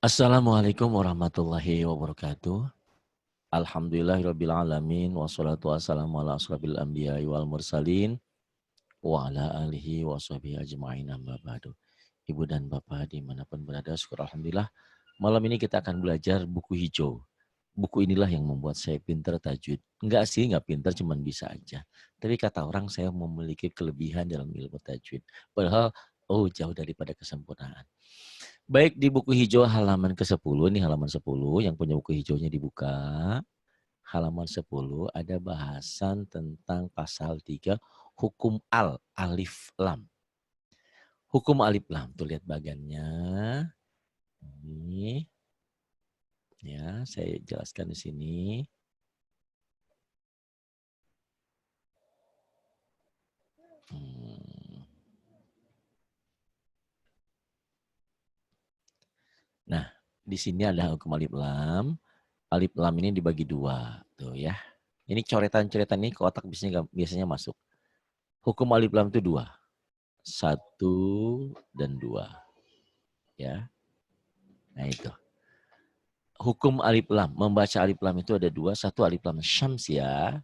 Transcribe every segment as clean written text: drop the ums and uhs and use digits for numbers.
Assalamualaikum warahmatullahi wabarakatuh. Alhamdulillahirabbil alamin wassalatu wassalamu ala asrofil anbiya'i wal mursalin wa ala alihi wa sahbihi ajma'in amma ba'du. Ibu dan Bapak dimanapun berada, syukur alhamdulillah. Malam ini kita akan belajar buku hijau. Buku inilah yang membuat saya pintar tajwid. Enggak sih, enggak pintar, cuman bisa aja. Tapi kata orang saya memiliki kelebihan dalam ilmu tajwid. Padahal, jauh daripada kesempurnaan. Baik, di buku hijau halaman ke-10, ini halaman 10, yang punya buku hijaunya dibuka. Halaman 10 ada bahasan tentang pasal 3, hukum alif lam. Hukum alif lam, tuh lihat bagannya. Ini, ya, saya jelaskan di sini. Nah, di sini ada hukum alif lam. Alif lam ini dibagi dua, tuh ya. Ini coretan-coretan ini ke otak biasanya masuk. Hukum alif lam itu dua. 1 dan 2. Ya. Nah itu. Hukum alif lam. Membaca alif lam itu ada dua. Satu alif lam syamsiah.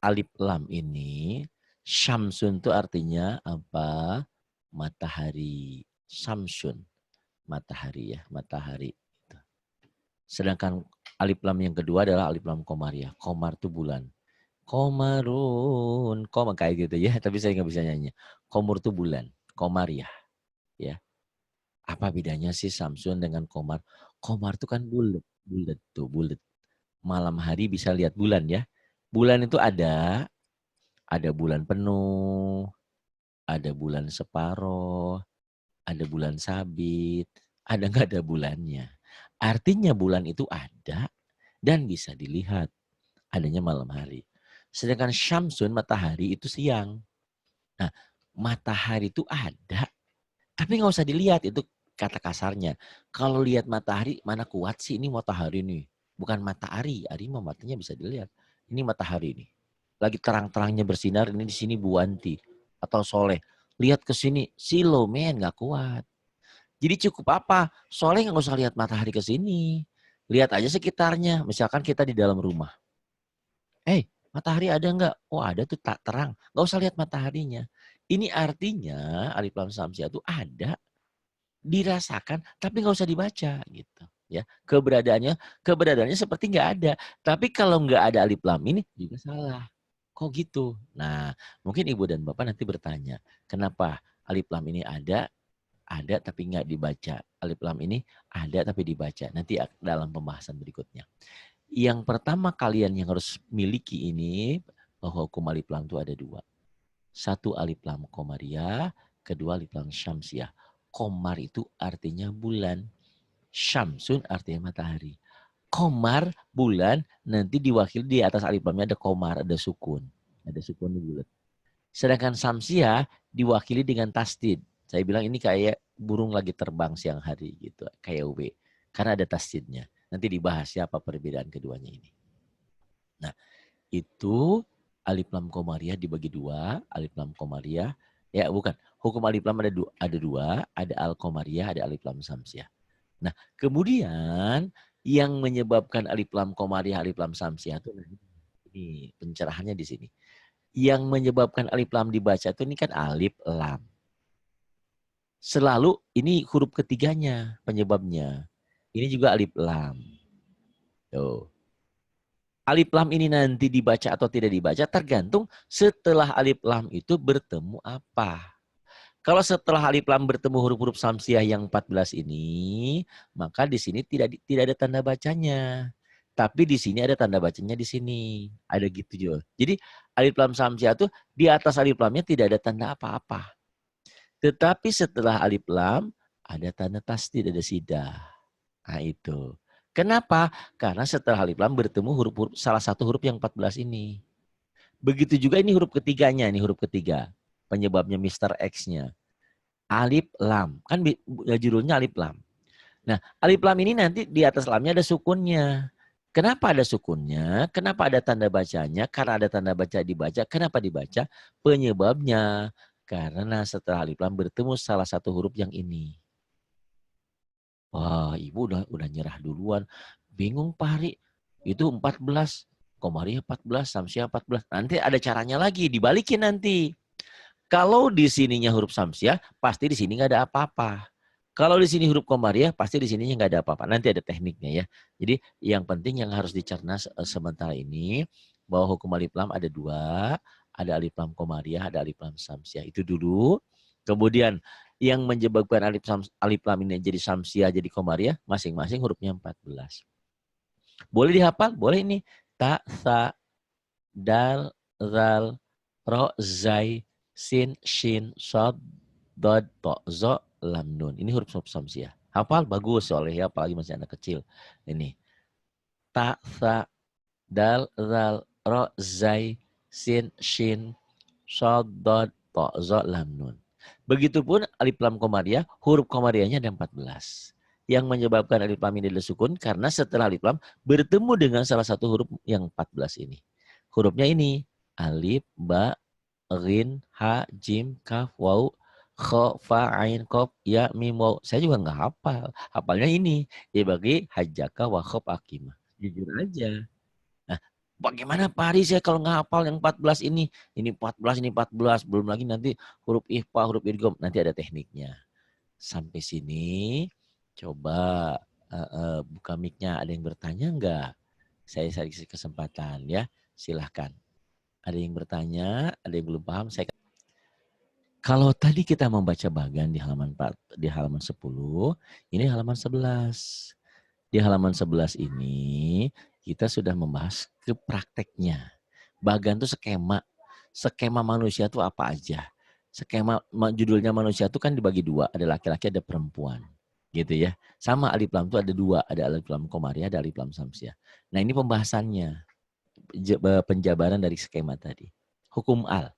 Alif lam ini. Syamsun itu artinya apa? Matahari. Syamsun. Matahari ya. Matahari. Sedangkan alif lam yang kedua adalah alif lam komariah. Komar itu bulan. Komarun. Komar kayak gitu ya. Tapi saya nggak bisa nyanyi. Komur itu bulan. Komariah. Ya. Apa bedanya sih Samsun dengan Komar? Komar itu kan bulat, bulat tuh, bulat. Malam hari bisa lihat bulan ya. Bulan itu ada bulan penuh, ada bulan separoh, ada bulan sabit, ada nggak ada bulannya. Artinya bulan itu ada dan bisa dilihat adanya malam hari. Sedangkan Syamsun matahari itu siang. Nah, matahari itu ada tapi nggak usah dilihat, itu kata kasarnya. Kalau lihat matahari, mana kuat sih ini matahari nih. Bukan matahari, hari mah matanya bisa dilihat. Ini matahari nih. Lagi terang-terangnya bersinar, ini di sini Buanti atau Soleh. Lihat ke sini, silo men nggak kuat. Jadi cukup apa? Soleh nggak usah lihat matahari ke sini. Lihat aja sekitarnya. Misalkan kita di dalam rumah. Matahari ada nggak? Oh ada tuh tak terang. Nggak usah lihat mataharinya. Ini artinya alif lam samsiah itu ada, dirasakan tapi nggak usah dibaca gitu ya. Keberadaannya seperti nggak ada, tapi kalau nggak ada alif lam ini juga salah. Kok gitu? Nah, mungkin ibu dan bapak nanti bertanya, kenapa alif lam ini ada tapi nggak dibaca, alif lam ini ada tapi dibaca. Nanti dalam pembahasan berikutnya. Yang pertama kalian yang harus miliki ini bahwa hukum alif lam itu ada dua. Satu alif lam komariah, kedua alif lam syamsiah. Komar itu artinya bulan. Syamsun artinya matahari. Komar, bulan, nanti diwakili di atas alif lamnya ada komar, ada sukun. Ada sukun di bulat. Sedangkan samsiah diwakili dengan tasdid. Saya bilang ini kayak burung lagi terbang siang hari gitu. Kayak W. Karena ada tasdidnya. Nanti dibahas siapa perbedaan keduanya ini. Nah, itu alif lam komariah dibagi dua, alif lam komariah, ya bukan, hukum alif lam ada dua, ada al komariah, ada alif lam samsiah. Nah, kemudian yang menyebabkan alif lam komariah, alif lam samsiah itu ini pencerahannya di sini. Yang menyebabkan alif lam dibaca itu ini kan alif lam. Selalu ini huruf ketiganya penyebabnya. Ini juga alif lam. Tuh. Alif lam ini nanti dibaca atau tidak dibaca tergantung setelah alif lam itu bertemu apa. Kalau setelah alif lam bertemu huruf-huruf samsiah yang 14 ini, maka di sini tidak ada tanda bacanya. Tapi di sini ada tanda bacanya di sini. Ada gitu juga. Jadi alif lam samsiah itu di atas alif lamnya tidak ada tanda apa-apa. Tetapi setelah alif lam ada tanda tasdid, ada sidah. Nah itu. Kenapa? Karena setelah alif lam bertemu huruf-huruf salah satu huruf yang 14 ini. Begitu juga ini huruf ketiganya, ini huruf ketiga. Penyebabnya Mr. X-nya. Alif lam. Kan judulnya alif lam. Nah, alif lam ini nanti di atas lamnya ada sukunnya. Kenapa ada sukunnya? Kenapa ada tanda bacanya? Karena ada tanda baca dibaca. Kenapa dibaca? Penyebabnya. Karena setelah alif lam bertemu salah satu huruf yang ini. Wah, ibu udah nyerah duluan. Bingung Pak Hari. Itu 14. Komariah 14, Samsiah 14. Nanti ada caranya lagi, dibalikin nanti. Kalau di sininya huruf Samsiah, pasti di sini nggak ada apa-apa. Kalau di sini huruf Komariah, pasti di sininya nggak ada apa-apa. Nanti ada tekniknya ya. Jadi yang penting yang harus dicerna sementara ini, bahwa hukum alif lam ada dua. Ada alif lam Komariah, ada alif lam Samsiah. Itu dulu. Kemudian yang menyebabkan alif lam ini jadi Samsiah, jadi Komariah, masing-masing hurufnya 14. Boleh dihafal? Boleh ini. Ta, sa, dal, zal, ro, zai, sin, shin, sod, dod, to, zo, lam, nun. Ini huruf Samsiah. Hafal? Bagus soalnya ya, apalagi masih anak kecil. Ini. Ta, sa, dal, zal, ro, zai, sin, shin, sod, dod, to, zo, lam, nun. Begitupun alif lam komariah, huruf komariahnya ada 14. Yang menyebabkan alif lam ini adalah sukun karena setelah alif lam bertemu dengan salah satu huruf yang 14 ini. Hurufnya ini alif, ba, rin, ha, jim, kaf, waw, kho, fa, ain, kof, ya, mim, waw. Saya juga nggak hafal. Hafalnya ini. Ya bagi hajjaka, wa, khof, akimah. Jujur aja. Nah, bagaimana Pak Haris ya kalau nggak hafal yang 14 ini? Ini 14, ini 14. Belum lagi nanti huruf ihfa, huruf idgham. Nanti ada tekniknya. Sampai sini, coba buka mic-nya. Ada yang bertanya nggak? Saya kasih kesempatan ya. Silahkan. Ada yang bertanya, ada yang belum paham. Kalau tadi kita membaca bagan di halaman 10, ini halaman 11. Di halaman 11 ini kita sudah membahas ke prakteknya. Bagan itu skema. Skema manusia itu apa aja. Skema judulnya manusia itu kan dibagi dua. Ada laki-laki, ada perempuan. Gitu ya. Sama alif lam itu ada dua. Ada alif lam komariah, ada alif lam samsiah. Nah ini pembahasannya. Penjabaran dari skema tadi. Hukum al.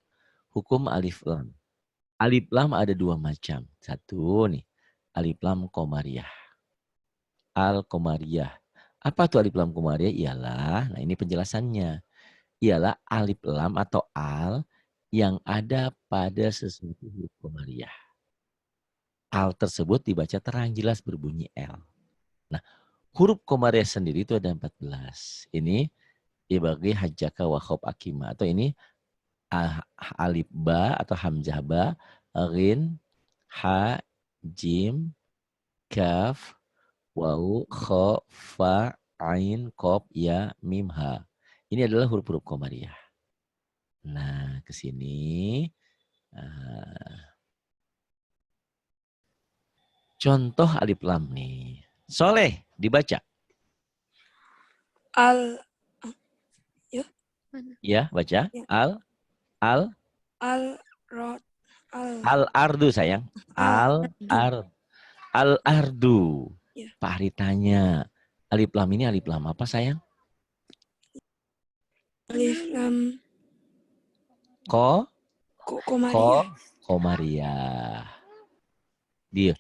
Hukum alif lam. Alif lam ada dua macam. Satu nih. Alif lam komariah. Al-Komariah. Apa tuh alif lam komariah? Ialah, nah ini penjelasannya. Ialah alif lam atau al yang ada pada sesuatu huruf komariah. Al tersebut dibaca terang jelas berbunyi L. Nah, huruf komariah sendiri itu ada 14. Ini dibagi hajjaka wa khob akima. Atau ini alif ba atau hamzah ba, rin, ha, jim, kaf, waw, kho, fa, ain, kof, ya, mim, ha. Ini adalah huruf-huruf komariah. Nah, ke sini. Contoh alif lam nih. Soleh, dibaca. Al, ya. Ya, baca. Ya. Al, rod, al-ardu sayang. Al-ardu. Ya. Pak Hari tanya. Alif lam ini alif lam apa sayang? Alif lam komariah. Komariah. Dia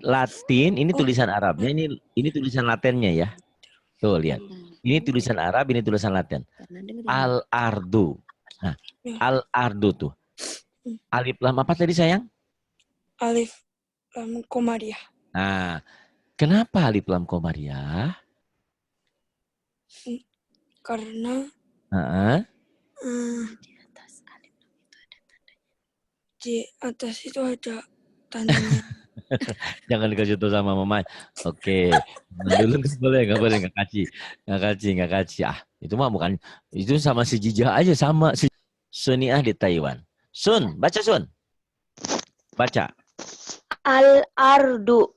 Latin, ini tulisan Arabnya, ini tulisan Latinnya ya. Tuh lihat. Ini tulisan Arab, ini tulisan Latin. Al-ardu. Nah, al-ardu tuh. Alif lam apa tadi sayang? Alif lam komariah. Nah, kenapa alif lam komariah? Karena di atas itu ada tandanya. Jangan dikasih tahu sama mama. Oke. Dulu nggak boleh, nggak kasih. Ah, itu mah bukan, itu sama si Jijah aja sama si Suniah di Taiwan. Sun, baca Sun. Baca. Al-ardu.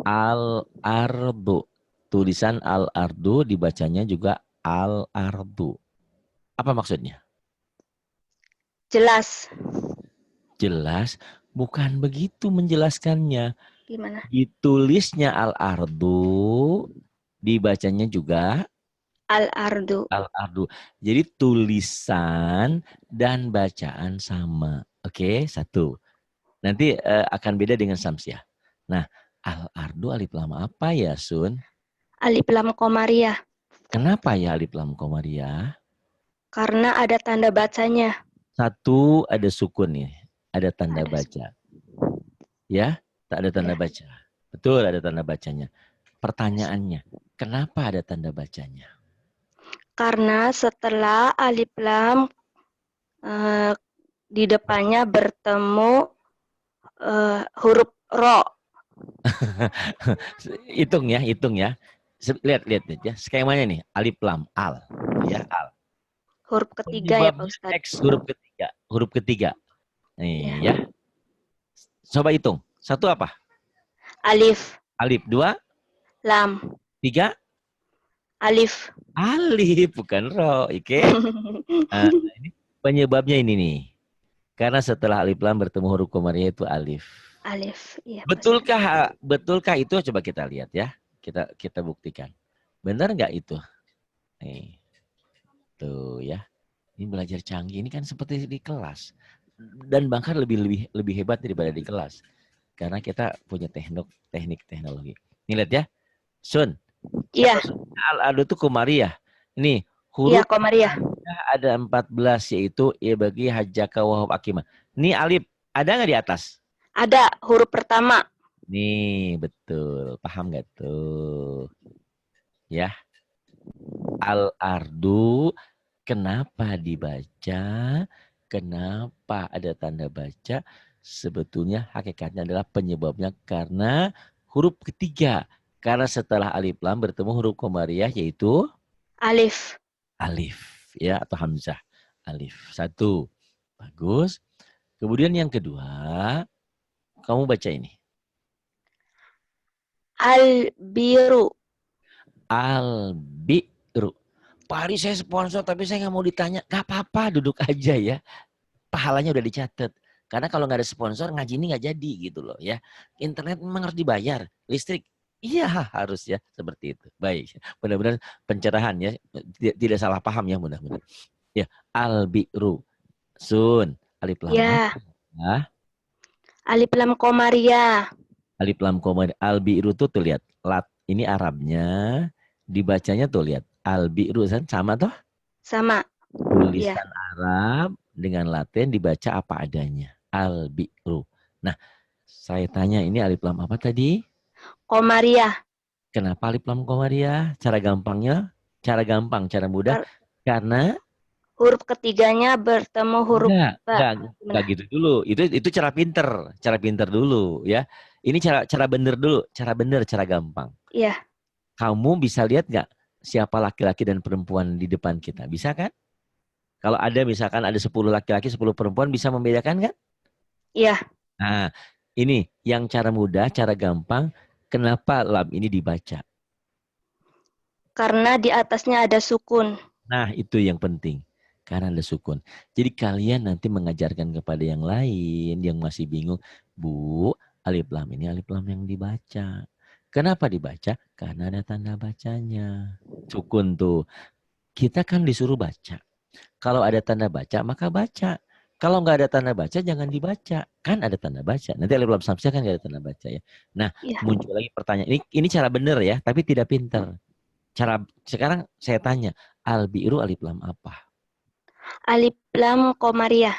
Al-ardu. Tulisan al-ardu dibacanya juga al-ardu. Apa maksudnya? Jelas. Jelas, bukan begitu menjelaskannya. Gimana? Ditulisnya al-ardu, dibacanya juga al-ardu. Al-ardu. Jadi tulisan dan bacaan sama. Oke, satu. Nanti akan beda dengan samsiah. Nah, al-ardu alif lam apa ya, Sun? Alif lam komariah. Kenapa ya alif lam komariah? Karena ada tanda bacanya. Satu, ada sukun nih. Ada tanda baca. Ya, tak ada tanda baca. Betul, ada tanda bacanya. Pertanyaannya, kenapa ada tanda bacanya? Karena setelah alif lam di depannya bertemu huruf ro. Hitung ya. Lihat ya. Skemanya nih, alif lam al, ya al. Huruf ketiga ya Pak Penyebabnya Ustadz. X huruf ketiga. Nih Ya. ya. Coba hitung. 1 apa? Alif, Alif. 2, lam, 3, alif. alif bukan ro, oke? Nah, ini penyebabnya ini nih. Karena setelah alif lam bertemu huruf komariah itu alif. Alif, iya Pak Ustadz. Betulkah itu? Coba kita lihat ya. Kita buktikan. Benar nggak itu? Nih. Tuh ya. Ini belajar canggih. Ini kan seperti di kelas. Dan bahkan lebih hebat daripada di kelas. Karena kita punya teknik teknologi. Ini lihat ya. Sun. Iya, Al-adu itu komariah. Ini iya huruf komariah. ada 14 yaitu ya bagi hajaka wahab akimah. Ini alif. Ada nggak di atas? Ada huruf pertama. Nih, betul. Paham nggak tuh? Ya. Al-ardu. Kenapa dibaca? Kenapa ada tanda baca? Sebetulnya hakikatnya adalah penyebabnya karena huruf ketiga. Karena setelah alif lam bertemu huruf komariah yaitu Alif. alif. Ya, atau hamzah. Alif. 1. Bagus. Kemudian yang kedua, kamu baca ini. Al-biru. Al-bi'ru. Pak Ari saya sponsor tapi saya nggak mau ditanya. Gak apa-apa, duduk aja ya. Pahalanya udah dicatat. Karena kalau nggak ada sponsor ngaji ini nggak jadi gitu loh ya. Internet memang harus dibayar. Listrik, iya harus ya seperti itu. Baik, benar-benar pencerahan ya. Tidak salah paham ya mudah-mudahan. Ya, al-bi'ru. Sun, alif lam Ya. apa? Alif lam komariah. Alif lam koma al-bi'ru tuh lihat. Lat ini Arabnya, dibacanya tuh lihat. Al-bi'ru sama toh? Sama. Tulisan Ya. Arab dengan Latin dibaca apa adanya. Al-bi'ru. Nah, saya tanya ini alif lam apa tadi? Komariah. Kenapa alif lam komariah? Cara gampangnya? Cara gampang, cara mudah. Karena Huruf ketiganya bertemu huruf ba. enggak gitu dulu. Itu cara pinter dulu ya. Ini cara bener dulu, cara gampang. Iya. Kamu bisa lihat nggak siapa laki-laki dan perempuan di depan kita? Bisa kan? Kalau ada misalkan ada 10 laki-laki, 10 perempuan bisa membedakan kan? Iya. Nah, ini yang cara mudah, cara gampang. Kenapa lam ini dibaca? Karena di atasnya ada sukun. Nah, itu yang penting. Karena ada sukun. Jadi kalian nanti mengajarkan kepada yang lain yang masih bingung. Bu, alif lam ini alif lam yang dibaca. Kenapa dibaca? Karena ada tanda bacanya. Sukun tuh. Kita kan disuruh baca. Kalau ada tanda baca, maka baca. Kalau nggak ada tanda baca, jangan dibaca. Kan ada tanda baca. Nanti alif lam samsia kan nggak ada tanda baca ya. Nah, Ya. muncul lagi pertanyaan. Ini cara benar ya, tapi tidak pintar. Sekarang saya tanya, al-bi'ru alif lam apa? Alif lam komariah.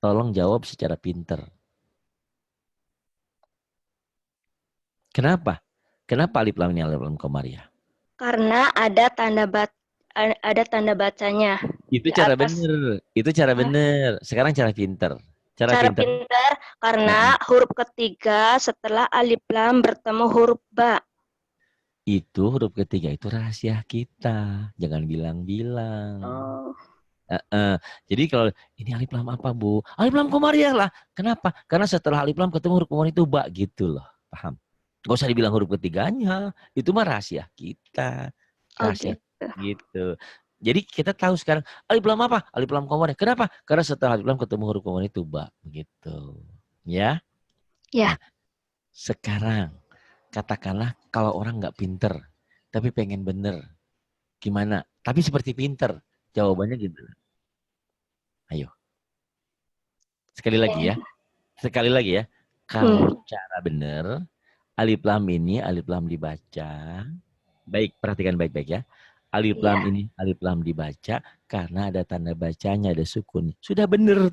Tolong jawab secara pintar. Kenapa? Kenapa alif lam ini alif lam komariah? Karena ada tanda bacanya. Itu Di cara atas. benar. Itu cara benar. Sekarang cara pintar. Cara pintar karena huruf ketiga setelah alif lam bertemu huruf ba. Itu huruf ketiga itu rahasia kita. Jangan bilang-bilang. Oh. Jadi kalau ini alif lam apa Bu? Alif lam komariah lah. Kenapa? Karena setelah alif lam ketemu huruf komariah itu ba gitu loh. Paham? Gak usah dibilang huruf ketiganya. Itu mah rahasia kita. Rahasia gitu. Jadi kita tahu sekarang alif lam apa? Alif lam komariah. Kenapa? Karena setelah alif lam ketemu huruf komariah itu ba begitu. Ya? Ya. Nah, sekarang katakanlah kalau orang nggak pinter tapi pengen bener. Gimana? Tapi seperti pinter. Jawabannya gitu. Ayo. Sekali lagi ya. Sekali lagi ya. Kalau cara benar, alif lam ini alif lam dibaca. Baik, perhatikan baik-baik ya. Alif lam ini alif lam dibaca karena ada tanda bacanya, ada sukun. Sudah benar,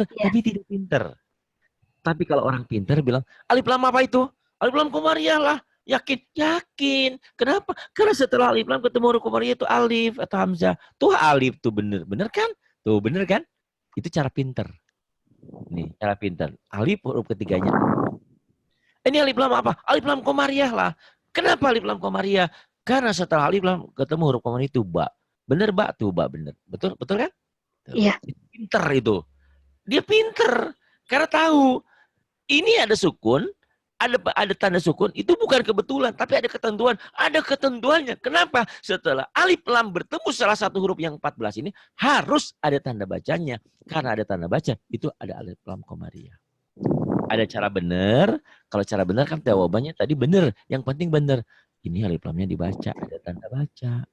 tapi tidak pintar. Tapi kalau orang pintar bilang, alif lam apa itu? Alif lam komariah lah. Yakin? Yakin. Kenapa? Karena setelah alif lam ketemu huruf komariah itu alif atau hamzah. Tuh alif tuh bener. Bener kan? Tuh bener kan? Itu cara pinter. Nih, cara pinter. Alif huruf ketiganya. Ini alif lam apa? Alif lam komariah lah. Kenapa alif lam komariah? Karena setelah alif lam ketemu huruf komariah itu ba. Bener ba tuh ba bener. Betul betul kan? Tuh. Iya. Pinter itu. Dia pinter karena tahu ini ada sukun, ada tanda sukun, itu bukan kebetulan, tapi ada ketentuan. Ada ketentuannya. Kenapa? Setelah alif lam bertemu salah satu huruf yang 14 ini, harus ada tanda bacanya. Karena ada tanda baca, itu ada alif lam komariah. Ada cara benar. Kalau cara benar kan jawabannya tadi benar. Yang penting benar. Ini alif lamnya dibaca, ada tanda baca.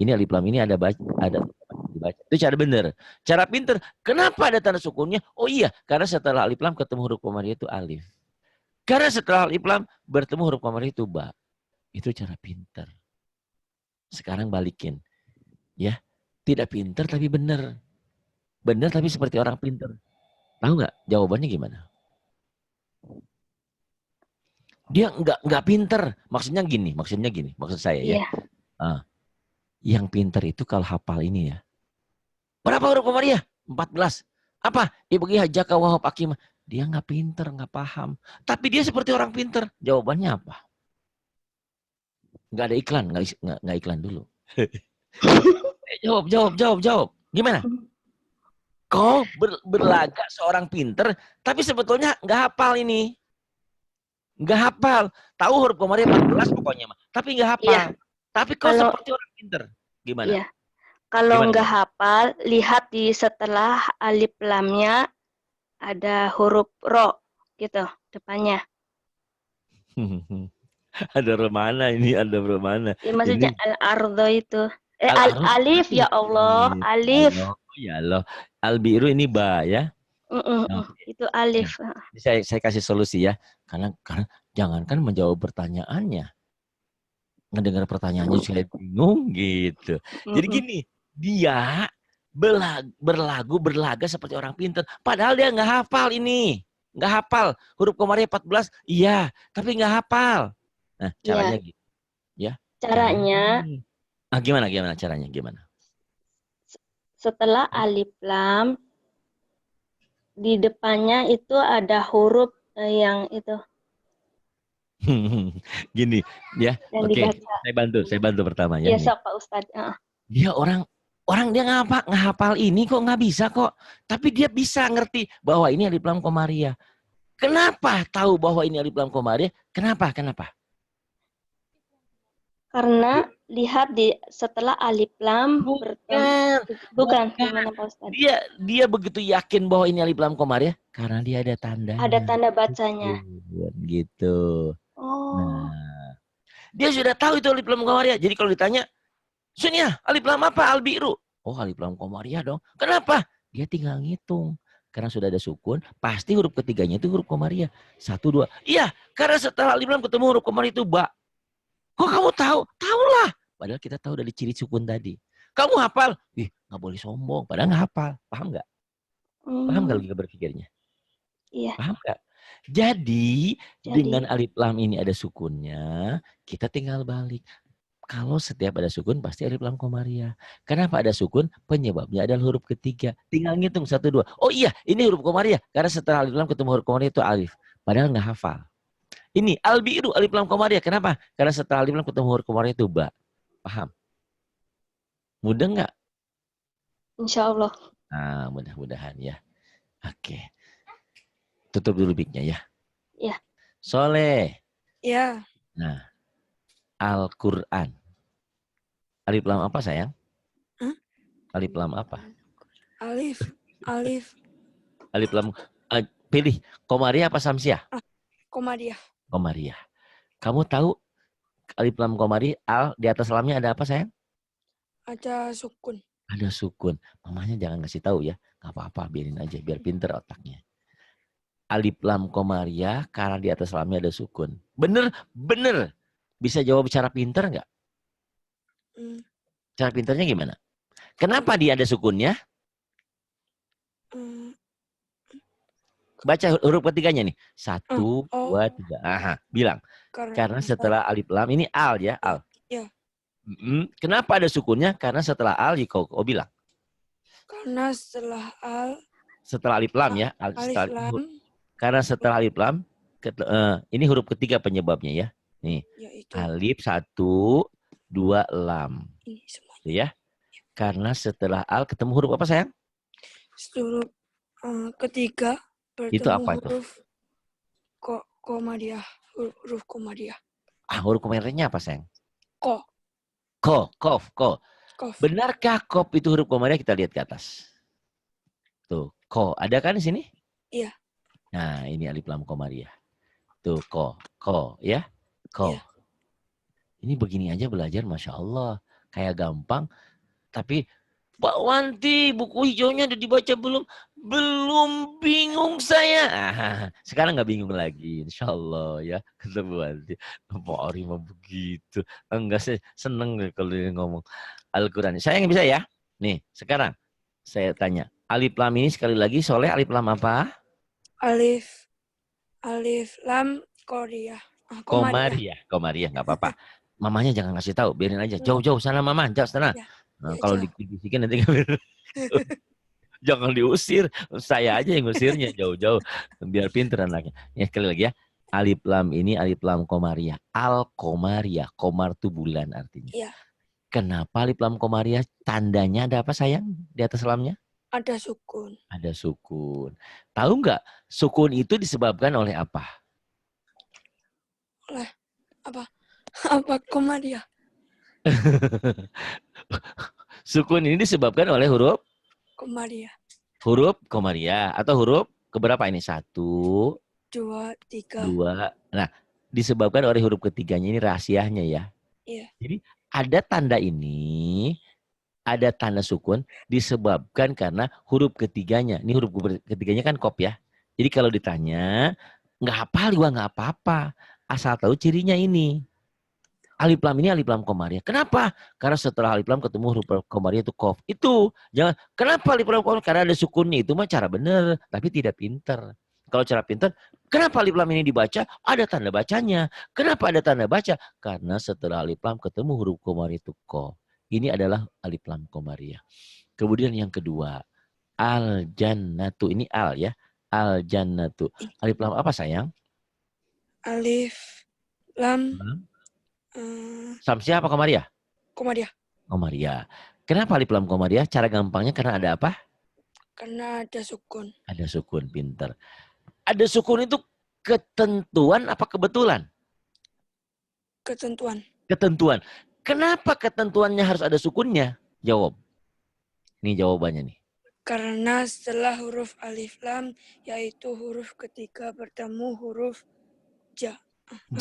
Ini alif lam ini ada dibaca. Itu cara benar. Cara pinter, kenapa ada tanda sukunnya? Oh iya, karena setelah alif lam ketemu huruf komariah itu alif. Karena setelah alif lam bertemu huruf komariah itu ba. Itu cara pinter. Sekarang balikin. Ya, tidak pinter tapi benar. Benar tapi seperti orang pinter. Tahu nggak jawabannya gimana? Dia nggak pinter. Maksud saya ya. Iya. Yang pinter itu kalau hafal ini ya. Berapa huruf komariah? 14. Apa? Ibgi hajaka wahab akimah. Dia nggak pinter, nggak paham. Tapi dia seperti orang pinter. Jawabannya apa? Nggak ada iklan, nggak iklan dulu. Jawab. Gimana? Kau berlagak seorang pinter, tapi sebetulnya nggak hafal ini. Nggak hafal. Tahu huruf komariah 14 pokoknya mah. Tapi nggak hafal. Iya. Tapi kau seperti orang pinter. Gimana? Iya. Kalau Gimana? nggak hafal, lihat di setelah alif lamnya ada huruf ro gitu depannya. Ada romana ini, ada romana. Ya, maksudnya al-ardo itu. Al-ardo. Alif ya Allah, alif. Ya Allah. Al-biru ini ba ya. Itu alif. Saya kasih solusi ya. Karena jangankan menjawab pertanyaannya. Ngedengar pertanyaannya saya bingung gitu. Jadi gini, dia berlaga seperti orang pintar. Padahal dia nggak hafal ini. Nggak hafal. Huruf komariah 14, iya. Tapi nggak hafal. Nah, caranya gitu. Ya. Caranya. Gimana caranya? Gimana? Setelah alif lam, di depannya itu ada huruf yang itu. Gini, ya. Oke, saya bantu pertama ya. Iya, Pak Ustadz. Dia orang dia nggak hafal ini kok nggak bisa kok. Tapi dia bisa ngerti bahwa ini alif lam komariah. Kenapa tahu bahwa ini alif lam komariah? Kenapa? Karena lihat di setelah alif lam bukan. Gimana Pak Ustadz? Dia begitu yakin bahwa ini alif lam komariah karena dia ada tanda. Ada tanda bacanya. Gitu. Oh. Nah, dia sudah tahu itu alif lam komariah. Jadi kalau ditanya, Sunya, alif lam apa? Al-bi'ru. Oh, alif lam komariah dong. Kenapa? Dia tinggal ngitung. Karena sudah ada sukun, pasti huruf ketiganya itu huruf komariah. 1, 2. Iya, karena setelah alif lam ketemu huruf komariah itu ba. Kok kamu tahu? Tahulah. Padahal kita tahu dari ciri sukun tadi. Kamu hafal? Nggak boleh sombong. Padahal nggak hafal. Paham nggak? Paham nggak logika berpikirnya? Iya. Paham nggak? Jadi dengan alif lam ini ada sukunnya, kita tinggal balik. Kalau setiap ada sukun pasti alif lam komariah. Kenapa ada sukun? Penyebabnya adalah huruf ketiga. Tinggal ngitung 1, 2. Oh iya, ini huruf komariah. Karena setelah alif lam ketemu huruf komariah itu alif. Padahal nggak hafal. Ini al-bi'ru alif lam komariah. Kenapa? Karena setelah alif lam ketemu huruf komariah itu ba. Paham? Mudah nggak? Insya Allah. Nah, mudah-mudahan ya. Oke. Tutup dulu mic-nya ya. Ya. Ya. Soleh. Nah, Al-Quran. Alif lam apa sayang? Alif lam apa? Alif. Alif lam. Pilih komariah apa samsiah? Komariah. Komariah. Kamu tahu alif lam komariah al di atas lamnya ada apa sayang? Ada sukun. Ada sukun. Mamanya jangan ngasih tahu ya. Gak apa-apa, biarin aja biar pinter otaknya. Alif lam komariah karena di atas lamnya ada sukun. Bener. Bisa jawab cara pinter nggak? Cara pinternya gimana? Kenapa dia ada sukunnya? Baca huruf ketiganya nih. 1, 2, Oh, 3. Aha, bilang. Karena karena setelah alif lam ini al ya, al. ya, Kenapa ada sukunnya? Karena setelah al, kau bilang. karena setelah Setelah alif lam ya. alif lam Karena setelah alif lam, ini huruf ketiga penyebabnya ya. Nih, yaitu alif 1, 2, lam. ini semuanya. Gitu ya. Karena setelah al ketemu huruf apa sayang? Huruf ketiga Itu bertemu apa itu? huruf komadiah, huruf komadiah. Huruf komernya apa sayang? Ko, Ko. kof. Benarkah kof itu huruf komariah? Kita lihat ke atas. Tuh, ko. Ada kan di sini? Iya. Nah, ini alif lam komariah. Tuh, ko, ya. Ko. Iya. Ini begini aja belajar, Masya Allah. Kayak gampang. Tapi, Pak Wanti, buku hijaunya udah dibaca belum? Belum, bingung saya. Sekarang nggak bingung lagi, Insya Allah ya. Kata Bu Wanti, Pak Ari mah begitu. Enggak, saya seneng kalau dia ngomong Al-Quran. Saya yang bisa ya. Nih, sekarang saya tanya. Alif lam ini sekali lagi, Soleh alif lam apa? Alif lam komadiah. Komariah, nggak apa-apa. Mamanya jangan ngasih tahu, biarin aja. Jauh-jauh sana mama, jauh sana. Ya, Nah, ya, kalau jauh. dibisikin nanti jangan diusir. Saya aja yang ngusirnya jauh-jauh. Biar pinter anaknya. Ya, sekali lagi ya. Alif lam ini alif lam komariah. Al-komariah. Komar itu bulan artinya. Iya. Kenapa alif lam komariah? Tandanya ada apa sayang di atas lamnya? Ada sukun. Ada sukun. Tahu nggak sukun itu disebabkan oleh apa? Oleh apa? Apa komadiah? Sukun ini disebabkan oleh huruf Komadiah. komariah atau huruf keberapa ini? 1, 2, 3. 2. Nah, disebabkan oleh huruf ketiganya ini rahasianya ya. Iya. Jadi ada tanda ini, ada tanda sukun disebabkan karena huruf ketiganya. Ini huruf ketiganya kan kop ya. Jadi kalau ditanya, nggak hafal juga nggak apa-apa. Asal tahu cirinya ini. Alif lam ini alif lam komariah. Kenapa? Karena setelah alif lam ketemu huruf komariah itu kof. Itu. Jangan. Kenapa alif lam komariah? Karena ada sukunnya. Itu mah cara benar. Tapi tidak pinter. Kalau cara pinter, kenapa alif lam ini dibaca? Ada tanda bacanya. Kenapa ada tanda baca? Karena setelah alif lam ketemu huruf komariah itu kof. Ini adalah alif lam komariah. Kemudian yang kedua. Al-jannatu. Ini al ya. Al-jannatu. Alif lam apa sayang? Alif lam Samsiah apa komariah? komadiah. Komariah. Kenapa alif lam komariah? Cara gampangnya karena ada apa? Karena ada sukun. Ada sukun, pinter. Ada sukun itu ketentuan apa kebetulan? Ketentuan. Ketentuan. Kenapa ketentuannya harus ada sukunnya? Jawab. Ini jawabannya nih. Karena setelah huruf alif lam, yaitu huruf ketiga bertemu huruf ja.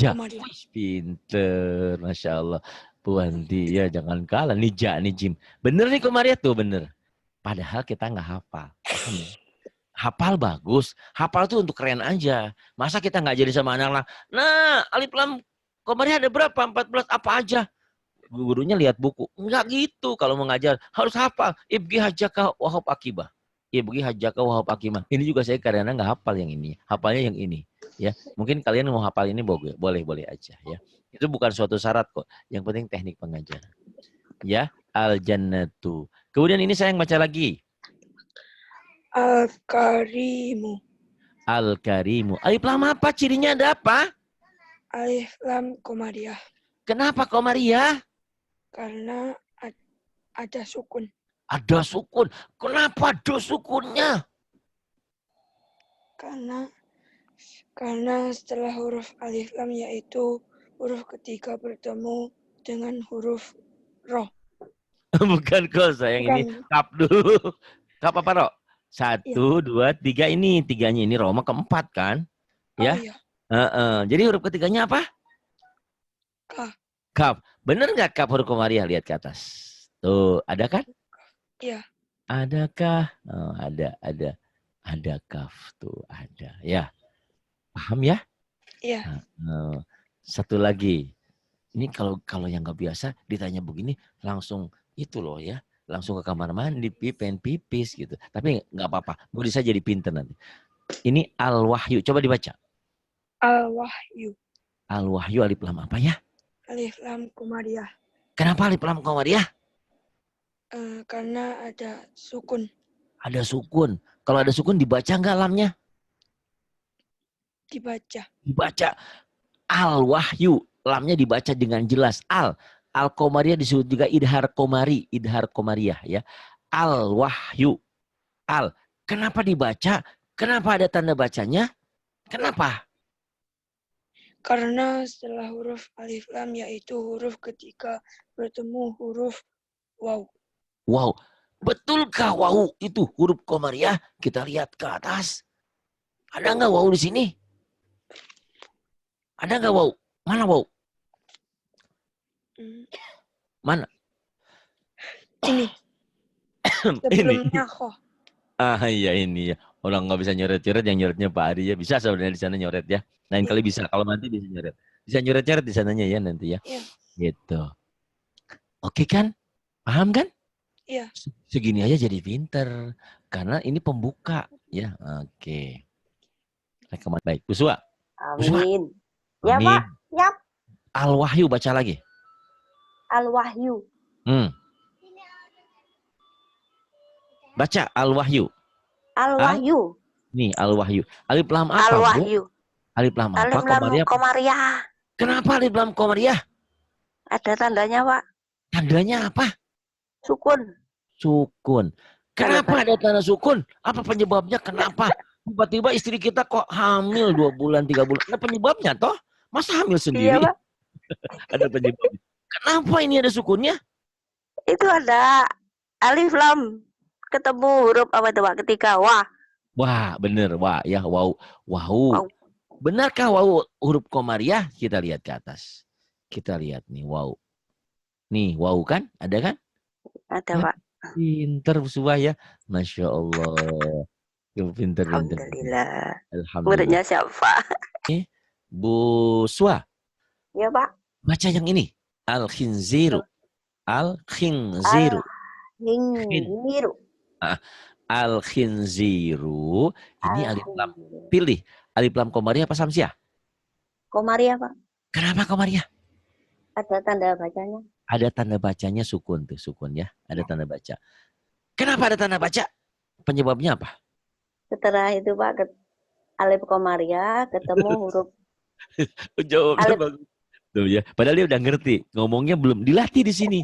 Ja. Komadiah. Pinter, Masya Allah. Bu Andi, ya jangan kalah. Nih ja, nih jim. Bener nih komariah tuh, bener. Padahal kita nggak hafal. Hafal bagus. Hafal tuh untuk keren aja. Masa kita nggak jadi sama anak-anak. Nah, alif lam komariah ada berapa? 14. Apa aja? Gurunya lihat buku. Enggak gitu kalau mengajar. Harus hafal. Ibgi hajaka wahab akibah. Ibgi hajaka wahab akimah. Ini juga saya kadang-kadang nggak hafal yang ini. Hafalnya yang ini. Ya, mungkin kalian mau hafal ini boleh aja ya. Itu bukan suatu syarat kok. Yang penting teknik pengajaran. Ya, al-jannatu. Kemudian ini saya yang baca lagi. Al-karimu. Al-karimu. Alif lam apa? Cirinya ada apa? Alif lam komadiah. Kenapa komariah? Karena ada sukun. Ada sukun. Kenapa ada sukunnya? Karena setelah huruf alif lam yaitu huruf ketiga bertemu dengan huruf roh. Bukan kok sayang, ini kap dulu. Kap apa Rok? 1, 2, 3 ini. Tiganya ini Roma keempat kan? Ya. Iya. Jadi huruf ketiganya apa? Kaf. Kaf. Bener nggak kaf huruf komariah? Lihat ke atas. Tuh, ada kan? Iya. Adakah? Oh, ada. Ada kaf tuh, ada. Ya. Paham ya? Iya. Satu lagi. Ini kalau yang nggak biasa ditanya begini langsung itu loh ya. Langsung ke kamar mandi, pengen pipis gitu. Tapi nggak apa-apa. Mau bisa jadi pinter nanti. Ini Al-Wahyu. Coba dibaca. Al-Wahyu. Al-Wahyu alif lam apa ya? Alif lam komariah. Kenapa alif lam komariah? Karena ada sukun. Ada sukun. Kalau ada sukun dibaca nggak lamnya? Dibaca. Dibaca. Al-Wahyu. Lamnya dibaca dengan jelas. Al-Komariah disebut juga idhar komari. Idhar komariah ya. Al-Wahyu. Kenapa dibaca? Kenapa ada tanda bacanya? Kenapa? Karena setelah huruf alif lam yaitu huruf ketiga bertemu huruf waw. Wow. Betulkah waw itu huruf komariah? Kita lihat ke atas. Ada nggak waw di sini? Ada nggak waw? Mana waw? Mana? Ini. Sebelumnya kho. Iya ini ya. Orang nggak bisa nyoret-nyoret, yang nyoretnya Pak Ari ya. Bisa sebenarnya di sana nyoret ya. Lain kali bisa. Kalau nanti bisa nyoret. Bisa nyoret-nyoret di sananya ya nanti ya. Iya. Gitu. Oke kan? Paham kan? Iya. Segini aja jadi pinter. Karena ini pembuka. Ya, oke. Baik, Uswa. Amin. Ya, Pak. Yap. Al-Wahyu baca lagi. Al-Wahyu. Baca Al-Wahyu. Al-Wahyu. Nih, Al-Wahyu. Alif lam apa, Al-Wahyu. Alif lam apa? Alif lam komariah. Kenapa alif lam komariah? Ada tandanya, Pak. Tandanya apa? Sukun. Sukun. Kenapa ada tanda sukun? Apa penyebabnya? Kenapa? Tiba-tiba istri kita kok hamil 2 bulan, 3 bulan. Ada penyebabnya toh? Masa hamil sendiri? Iya, Pak. Ada penyebabnya. Kenapa ini ada sukunnya? Itu ada alif lam. Ketemu huruf apa itu, Pak? Ketika wah. Wah, bener. Wah, ya, wow. Wow. Benarkah wow huruf komariah? Kita lihat ke atas. Kita lihat nih, wow. Nih, wow kan? Ada kan? Ada, Pak. Pinter Buswa ya. Masya Allah. Pinter. Alhamdulillah. Alhamdulillah. Muridnya siapa? Bu Swa. Ya, Pak. Baca yang ini. Al-Khinziru. Al-Khinziru. Al-Khinziru. Al-Khinziru. Ini alif lam. Pilih. Alif lam komariah apa samsiah? Komariah, Pak. Kenapa komariah? Ada tanda bacanya. Ada tanda bacanya sukun tuh. Sukun ya. Ada tanda baca. Kenapa ada tanda baca? Penyebabnya apa? Setelah itu, Pak, alif komariah ketemu huruf Jawabnya bagus. Tuh ya. Padahal dia udah ngerti. Ngomongnya belum dilatih di sini.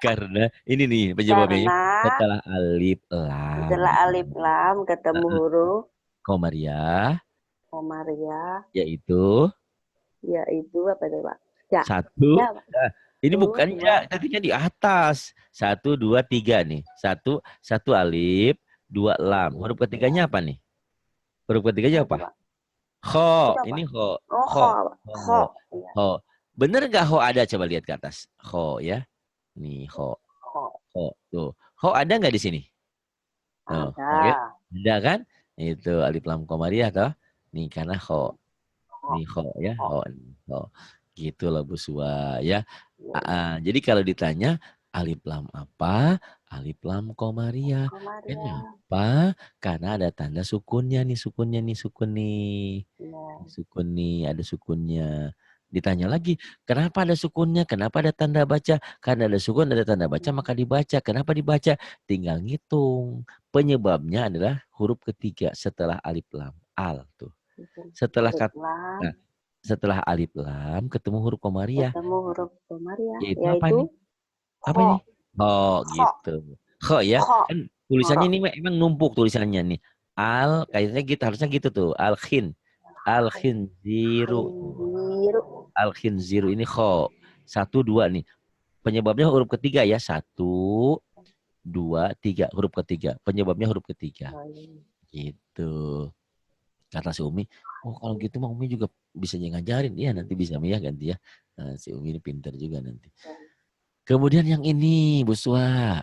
Karena ini nih penyebabnya. Setelah alif lam. Setelah alif lam ketemu huruf komariah. Yaitu apa itu, Pak? Ya. Satu. Ya, Pak. Nah, ini bukan ya. Tadinya di atas. 1, 2, 3 nih. Satu alif. 2 lam. Huruf ketiganya apa nih? Huruf ketiganya apa? Kho. Ini kho. Kho. Bener nggak kho ada? Coba lihat ke atas. Kho ya. Nih kho. Tuh. Kho ada nggak di sini? Ada. Ada kan? Itu alif lam komariah toh. Nih karena kho. Nih kho ya. Kho. Gitu loh Bu Swa ya. Jadi kalau ditanya alif lam apa? Alif lam komariah. Kenapa? Karena ada tanda sukunnya nih. Sukun nih. Sukun nih, ada sukunnya. Ditanya lagi, kenapa ada sukunnya? Kenapa ada tanda baca? Karena ada sukun, ada tanda baca, maka dibaca. Kenapa dibaca? Tinggal ngitung. Penyebabnya adalah huruf ketiga setelah alif lam. Al tuh. Setelah alif lam ketemu huruf komariah. Yaitu apa nih? Apa ini? Oh, gitu. Kho ya. Kan tulisannya ini emang numpuk tulisannya nih. Al kayaknya gitu, harusnya gitu tuh. Al-Khinziru ini kho. 1, 2 nih. Penyebabnya huruf ketiga ya. 1, 2, 3. Huruf ketiga. Penyebabnya huruf ketiga. Gitu. Kata si Umi, oh kalau gitu mah Umi juga bisa ngajarin. Iya nanti bisa ya ganti ya. Nah, si Umi ini pintar juga nanti. Kemudian yang ini, Bu Swa.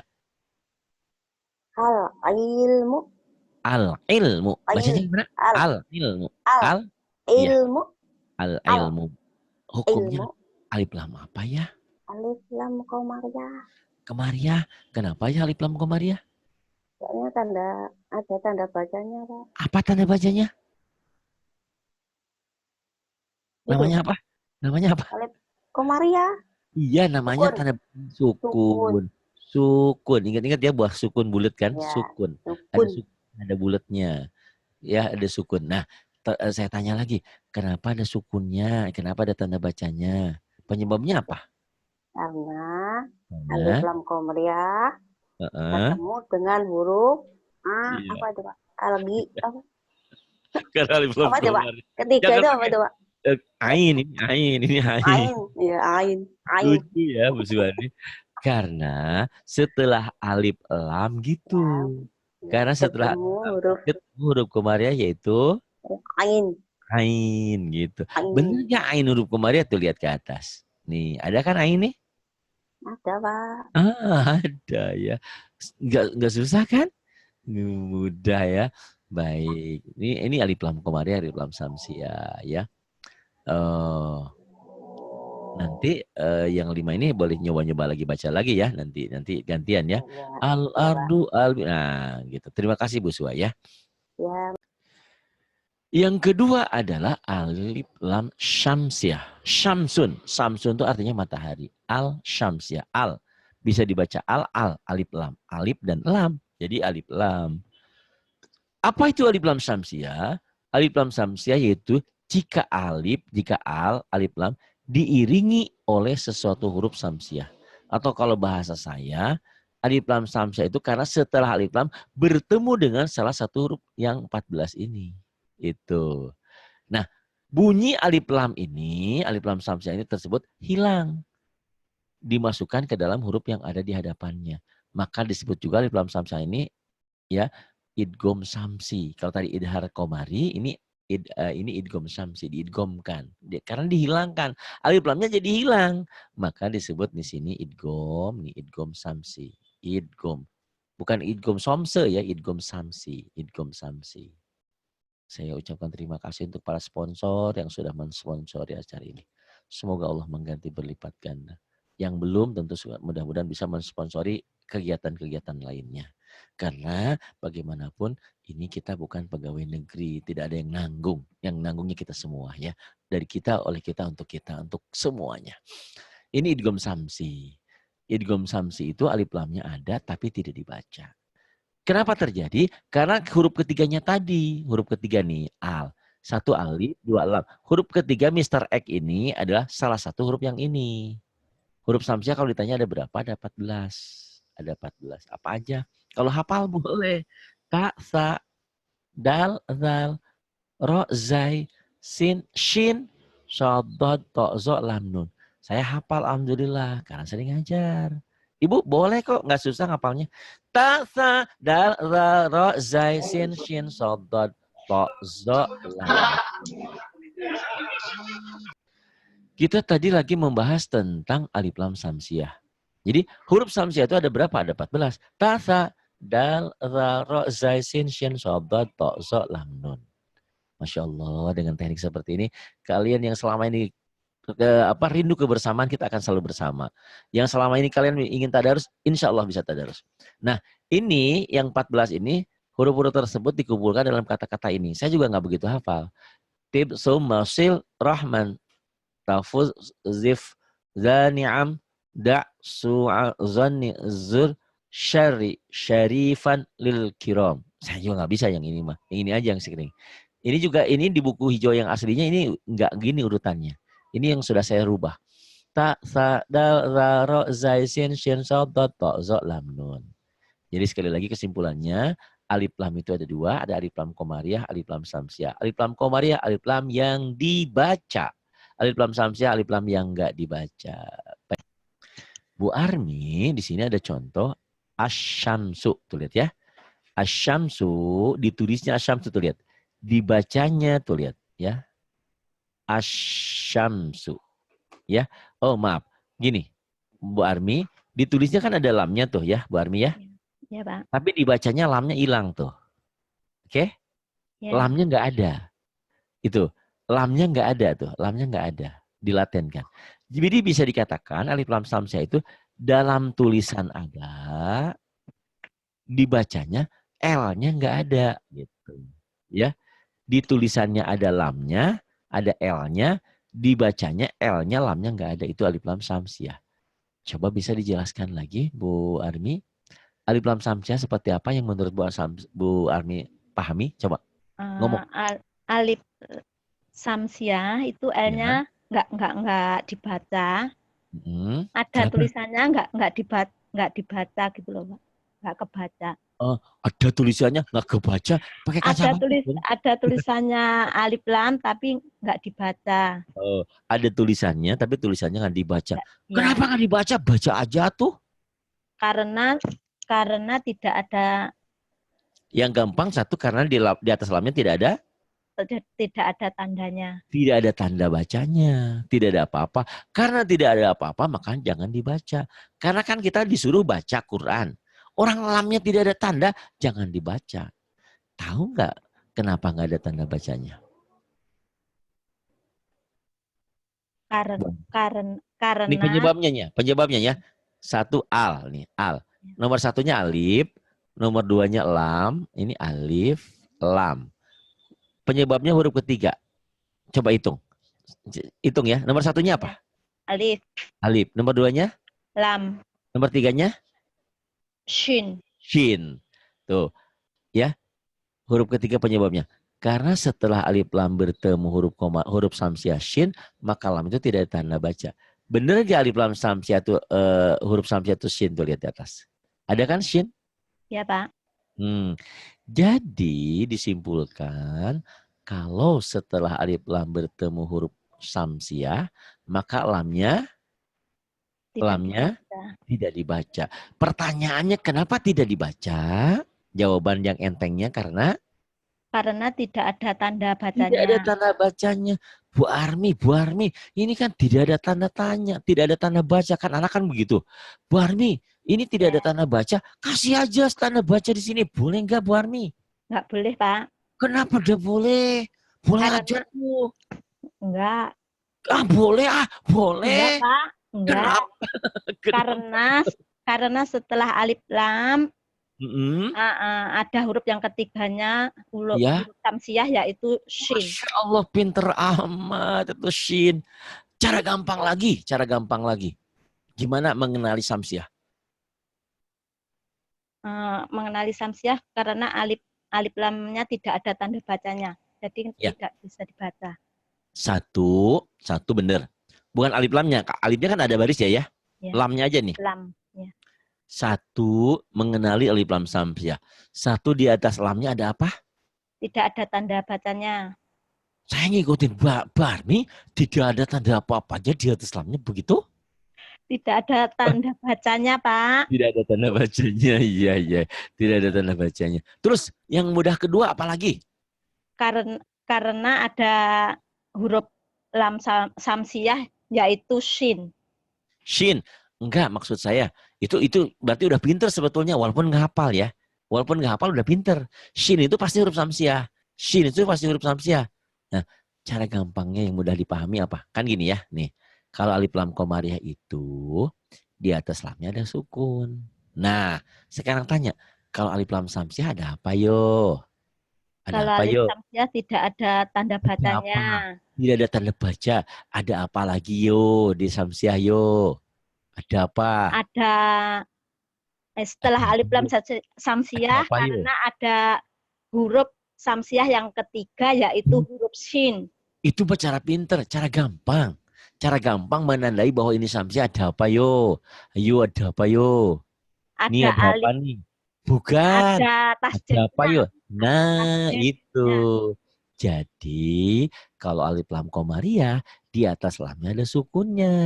Al-ilmu. Bacanya gimana? Al-ilmu. Al-ilmu. Hukumnya alif lam apa ya? Alif lam komariah. Komariah. Kenapa ya alif lam komariah? Soalnya ada tanda bacanya, Pak. Apa tanda bacanya? Itu, Namanya apa? Namanya apa? alif komaria, Iya, namanya sukun, tanda sukun. sukun. Sukun. Ingat-ingat ya buah sukun bulat kan? Ya, Sukun. Ada sukun. sukun, ada bulatnya. Ya, ada sukun. Nah, saya tanya lagi, kenapa ada sukunnya? Kenapa ada tanda bacanya? Penyebabnya apa? Karena alif Karena, lam komaria heeh, ketemu dengan huruf iya. apa itu, Pak? Algi, apa? Karena alif lam Apa itu, Pak? komar. Ketiga Jangan itu apa pakai itu, Pak? ini ain. Ain, ya ain, ain. Lucu ya Bu Suwani. Karena setelah alif lam gitu. Ya, Karena setelah ketemu huruf ketemu huruf komariah yaitu ain, ain gitu. Bener ain. gak ain huruf komariah tuh lihat ke atas. Nih, ada kan ain nih? Ada, Pak. Ada ya. Nggak susah kan? Mudah ya. Baik. Ini alif lam komariah, alif lam samsiah ya. Nanti yang 5 ini boleh nyoba-nyoba lagi baca lagi ya. Nanti gantian ya. Ya, Al-ardu nah gitu. Terima kasih Bu Suwa ya. ya, Yang kedua adalah alif lam syamsiah. Syamsun. Syamsun itu artinya matahari. Al syamsiah. Al. Bisa dibaca al, alif lam. Alif dan lam. Jadi alif lam. Apa itu alif lam syamsiah? Alif lam syamsiah yaitu jika alif lam diiringi oleh sesuatu huruf syamsiah. Atau kalau bahasa saya, alif lam syamsiah itu karena setelah alif lam bertemu dengan salah satu huruf yang 14 ini. Itu. Nah, bunyi alif lam syamsiah ini tersebut hilang. Dimasukkan ke dalam huruf yang ada di hadapannya. Maka disebut juga alif lam syamsiah ini ya idgham samsi. Kalau tadi idhar komari, ini idgham samsi, diidghamkan. Karena dihilangkan. Alif lamnya jadi hilang. Maka disebut di sini idgham, ini idgham samsi. Idgham. Bukan idgham somse ya, idgham samsi. Idgham samsi. Saya ucapkan terima kasih untuk para sponsor yang sudah mensponsori acara ini. Semoga Allah mengganti berlipat ganda. Yang belum tentu mudah-mudahan bisa mensponsori kegiatan-kegiatan lainnya. Karena bagaimanapun ini kita bukan pegawai negeri, tidak ada yang nanggung. Yang nanggungnya kita semua ya. Dari kita, oleh kita, untuk semuanya. Ini idgham samsi. Idgham samsi itu alif lamnya ada tapi tidak dibaca. Kenapa terjadi? Karena huruf ketiganya tadi. Huruf ketiga nih, al. Satu alif, dua lam. Huruf ketiga Mr. X ini adalah salah satu huruf yang ini. Huruf samsiah kalau ditanya ada berapa? Ada 14. Ada 14. Apa aja? Kalau hafal boleh. Ta, sa, dal, zal, ro, zai, sin, shin, sodot, to, zo, lam, nun. Saya hafal alhamdulillah karena sering ngajar. Ibu boleh kok, nggak susah ngapalnya. Ta, sa, dal, zal, ro, zai, sin, shin, sodot, to, zo, lam. Kita tadi lagi membahas tentang alif lam samsiah. Jadi huruf samsiah itu ada berapa? Ada 14. Ta, sa, dal, zal, ro, zai, sin, shin, sodot, to, zo, lam, nun. Masya Allah, dengan teknik seperti ini, kalian yang selama ini rindu kebersamaan, kita akan selalu bersama. Yang selama ini kalian ingin tadarus, insya Allah bisa tadarus. Nah, ini yang 14 ini, huruf-huruf tersebut dikumpulkan dalam kata-kata ini. Saya juga nggak begitu hafal. Tib, sum, masil, rahman, tafuz, zif, zani'am, da' su'a, zanni, zur, syari, syarifan, lil kiram. Saya juga nggak bisa yang ini mah. Yang ini aja yang sekering. Ini juga ini di buku hijau yang aslinya ini nggak gini urutannya. Ini yang sudah saya rubah. Ta, sa, dal, ra, ro, zai, sin, shin, sod, dot, to, zo, lam, nun. Jadi sekali lagi kesimpulannya, alif lam itu ada dua. Ada alif lam komariah, alif lam samsiah. Alif lam komariah, alif lam yang dibaca. Alif lam samsiah, alif lam yang nggak dibaca. Bu Armi, di sini ada contoh asyamsu. Tuh lihat ya. Asyamsu, ditulisnya asyamsu tuh lihat. Dibacanya tuh lihat ya. Asyamsu. Ya. Oh maaf. Gini. Bu Armi. Ditulisnya kan ada lamnya tuh ya Bu Armi ya. Ya Pak. Tapi dibacanya lamnya hilang tuh. Oke. Ya. Lamnya nggak ada. Itu. Lamnya nggak ada tuh. Lamnya nggak ada. Dilatenkan. Jadi bisa dikatakan alif lam samsiah itu dalam tulisan ada. dibacanya L-nya nggak ada gitu. Ya, di tulisannya ada lamnya, ada L-nya, dibacanya L-nya, lamnya nggak ada. Itu alif lam samsiah. Coba bisa dijelaskan lagi, Bu Armi. Alif lam samsiah seperti apa yang menurut Bu Armi pahami? Coba ngomong. Alif samsiah itu Ya. L-nya nggak dibaca. Ada Kenapa? tulisannya nggak dibaca gitu loh, Pak. Nggak kebaca. Ada tulisannya nggak kebaca, pakai kacamata. Ada tulisannya alif lam tapi nggak dibaca. Ada tulisannya tapi tulisannya nggak dibaca. Ya. Kenapa nggak dibaca? Baca aja tuh. Karena tidak ada. Yang gampang satu karena di atas lamnya tidak ada Tandanya. Tidak ada tanda bacanya, tidak ada apa-apa. Karena tidak ada apa-apa, maka jangan dibaca. Karena kan kita disuruh baca Quran. Orang lamnya tidak ada tanda, jangan dibaca. Tahu nggak kenapa nggak ada tanda bacanya? Karena ini penyebabnya ya. Satu al nih, al. Nomor satunya alif, nomor duanya lam, ini alif, lam. Penyebabnya huruf ketiga. Coba hitung. Hitung ya. Nomor satunya apa? Alif. Alif. Nomor duanya? Lam. Nomor tiganya? Shin. Shin. Tuh. Ya. Huruf ketiga penyebabnya. Karena setelah alif lam bertemu huruf samsiah shin, maka lam itu tidak ada tanda baca. Bener gak alif lam samsiah itu huruf samsiah itu shin tuh, lihat di atas. Ada kan shin? Ya, Pak. Jadi disimpulkan kalau setelah alif lam bertemu huruf samsiah, maka lamnya tidak dibaca. Pertanyaannya kenapa tidak dibaca? Jawaban yang entengnya karena tidak ada tanda bacanya. Tidak ada tanda bacanya. Bu Armi, ini kan tidak ada tanda tanya, tidak ada tanda baca, kan anak kan begitu. Bu Armi, ini tidak ada tanda baca, kasih aja tanda baca di sini. Boleh nggak Bu Armi? Nggak boleh, Pak. Kenapa udah boleh? Boleh aja tuh. Enggak. Boleh boleh. Enggak, Pak. Enggak. Karena setelah alif lam ada huruf yang ketiganya huruf samsiah yaitu shin. Masya Allah, pinter amat itu shin. Cara gampang lagi. Gimana mengenali samsiah? Mengenali samsiah karena alif lamnya tidak ada tanda bacanya, jadi tidak bisa dibaca. Satu bener. Bukan alif lamnya, alifnya kan ada baris ya. Lamnya aja nih. Lam. Ya. Satu, mengenali alif lam samsiah. Satu, di atas lamnya ada apa? Tidak ada tanda bacanya. Saya ngikutin Mbak Barmi, tidak ada tanda apa-apa aja di atas lamnya begitu? Tidak ada tanda bacanya, Pak. Tidak ada tanda bacanya, iya. Tidak ada tanda bacanya. Terus yang mudah kedua apa lagi? Karena ada huruf lam samsiah yaitu shin. Shin. Enggak, maksud saya itu berarti udah pinter sebetulnya, walaupun nggak hafal ya. Walaupun nggak hafal udah pinter. Shin itu pasti huruf samsiah. Nah, cara gampangnya yang mudah dipahami apa? Kan gini ya, nih. Kalau alif lam komariah itu di atas lamnya ada sukun. Nah, sekarang tanya, kalau alif lam samsiah ada apa yo? Kalau alif samsiah tidak ada tanda bacanya. Tidak ada tanda baca. Ada apa lagi yo di samsiah yo? Ada apa? Ada setelah alif lam samsiah karena ada huruf samsiah yang ketiga yaitu huruf shin. Itu cara pinter, cara gampang. Cara gampang menandai bahwa ini samsiah. Ada apa yo? Ayo, ada apa yo? Ini ada apa nih? Bukan. Ada apa yo? Nah, itu. Jadi, kalau alif lam komariah, di atas lamnya ada sukunnya.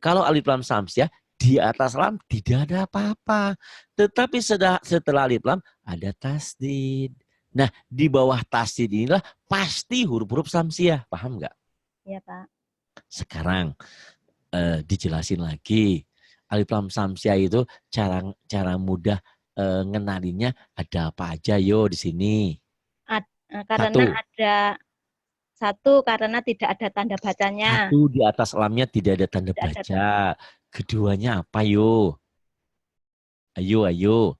Kalau alif lam samsiah, di atas lam tidak ada apa-apa. Tetapi setelah alif lam ada tasdid. Nah, di bawah tasdid inilah pasti huruf-huruf samsiah. Paham nggak? Iya, Pak. Sekarang dijelasin lagi. Alif lam samsiah itu cara mudah ngenalinya ada apa aja yo di sini. Karena tidak ada tanda bacanya. Satu, di atas lamnya tidak ada tanda baca. Keduanya apa yo? Ayo.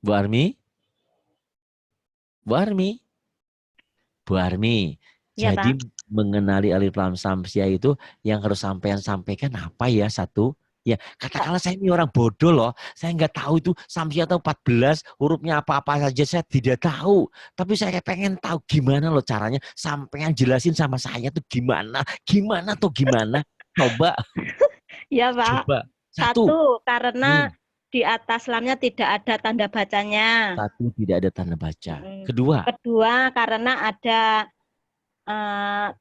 Bu Armi? Bu Armi? Bu Armi, Ya, jadi Pak. mengenali alif lam samsiah itu yang harus sampean sampaikan apa ya? Satu, ya katakanlah saya ini orang bodoh loh, saya nggak tahu itu samsiah atau 14 hurufnya apa-apa saja saya tidak tahu. Tapi saya pengen tahu gimana loh caranya, sampean jelasin sama saya tuh gimana, gimana? Coba, Ya, Pak. coba. Satu, Satu, karena hmm, di atas lamnya tidak ada tanda bacanya. satu tidak ada tanda baca. Mm. Kedua, Kedua, karena ada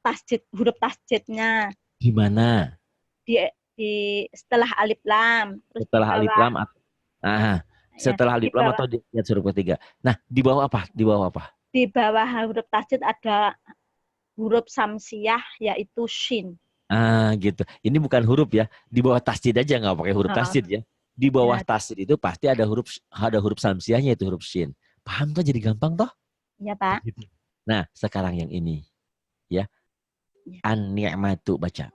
tasjid, huruf tasjidnya di mana? di setelah alif lam. Terus di Setelah alif bawah, lam, ah, ya, setelah di alif lam bawah, atau di ayat huruf ketiga. Nah, di bawah apa? Di bawah apa? di bawah huruf tasjid ada huruf samsiah yaitu shin. Ah, gitu. Ini bukan huruf ya. Di bawah tasdid aja nggak pakai huruf Oh, tasdid ya. Di bawah ya, tasdid itu pasti ada huruf samsiahnya itu huruf shin. Paham toh jadi gampang toh? ya, Pak. Begitu. Nah, sekarang yang ini ya. Ya. An-ni'matu baca.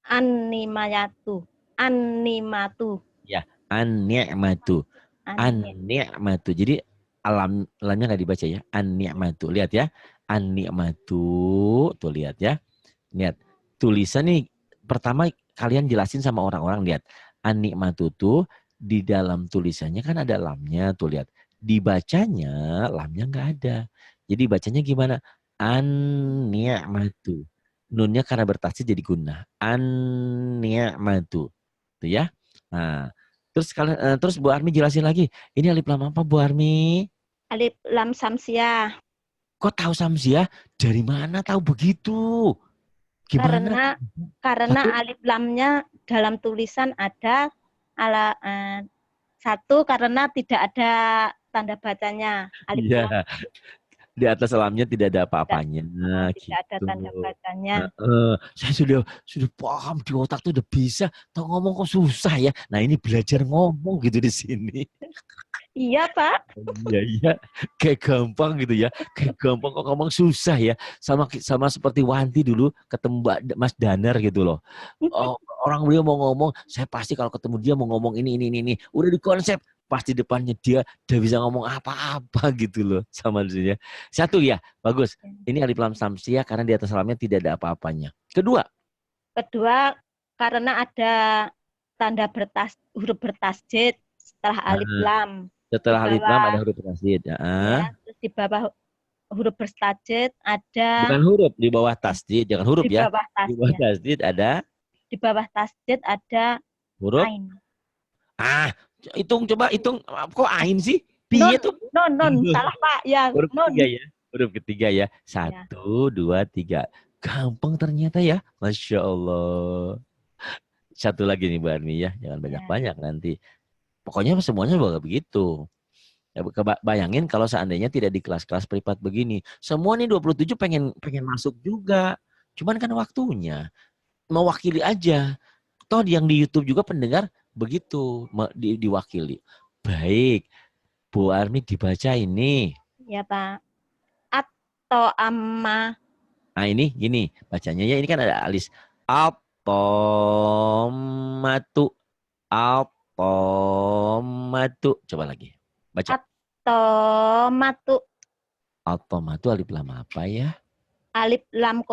An-nimayatu. An-nimatu. Ya, an-ni'matu. An-ni'matu. Jadi alamnya nggak dibaca ya. An-ni'matu. Lihat ya. An-ni'matu. Tuh lihat ya. Lihat. Tulisan nih pertama kalian jelasin sama orang-orang, lihat. An-ni'matu tuh di dalam tulisannya kan ada lamnya, tuh lihat. Dibacanya lamnya nggak ada. Jadi bacanya gimana? An-ni'matu. Nunnya karena bertasydid jadi gunnah. An-ni'matu. Tuh ya. Nah, terus Bu Armi jelasin lagi. Ini alif lam apa Bu Armi? Alif lam samsiah. Kok tahu samsiah? Dari mana tahu begitu? Gimana? Karena Satu, alif lamnya dalam tulisan ada satu karena tidak ada tanda bacanya. Alif lam iya, di atas lamnya tidak ada tidak, apa-apanya tidak ada gitu. tanda bacanya. Saya sudah paham di otak tuh udah bisa. Tahu ngomong kok susah ya. Nah ini belajar ngomong gitu di sini. Iya, Pak. Iya, iya. Kayak gampang gitu ya. Kayak gampang kok ngomong susah ya. Sama seperti Wanti dulu ketemu Mas Danar gitu loh. Oh, orang beliau mau ngomong, saya pasti kalau ketemu dia mau ngomong ini. Udah di konsep, pasti depannya dia udah bisa ngomong apa-apa gitu loh sama dia. Satu ya, bagus. Ini alif lam samsiah karena di atas lamnya tidak ada apa-apanya. Kedua, Karena ada tanda huruf bertasjid setelah alif lam. setelah Di alif lam ada bawah, huruf tasydid. ya, terus di bawah huruf bertasjid ada Bukan huruf, di bawah tasydid, jangan huruf di ya. bawah Di bawah tasjid. tasydid ada Di bawah tasjid ada huruf. ain. Coba hitung. Kok ain sih? Non, Piye tuh? salah Pak. Ya, Huruf non. ketiga ya. Huruf ketiga ya. 1, 2, 3. Gampang ternyata ya. Masya Allah. Satu lagi nih Bu Armi ya. Jangan banyak-banyak nanti. Pokoknya semuanya bakal begitu. Ya, bayangin kalau seandainya tidak di kelas-kelas privat begini. Semua nih 27 pengen masuk juga. Cuman kan waktunya. Mewakili aja. Toh yang di YouTube juga pendengar begitu. Diwakili. Baik. Bu Armi dibaca ini. Ya, Pak. Atau amma. Nah ini gini bacanya ya, ini kan ada alis. Atomatu. Atomatu. Coba lagi. Baca. Atomatu. Atomatu alif lam apa ya? Alif lam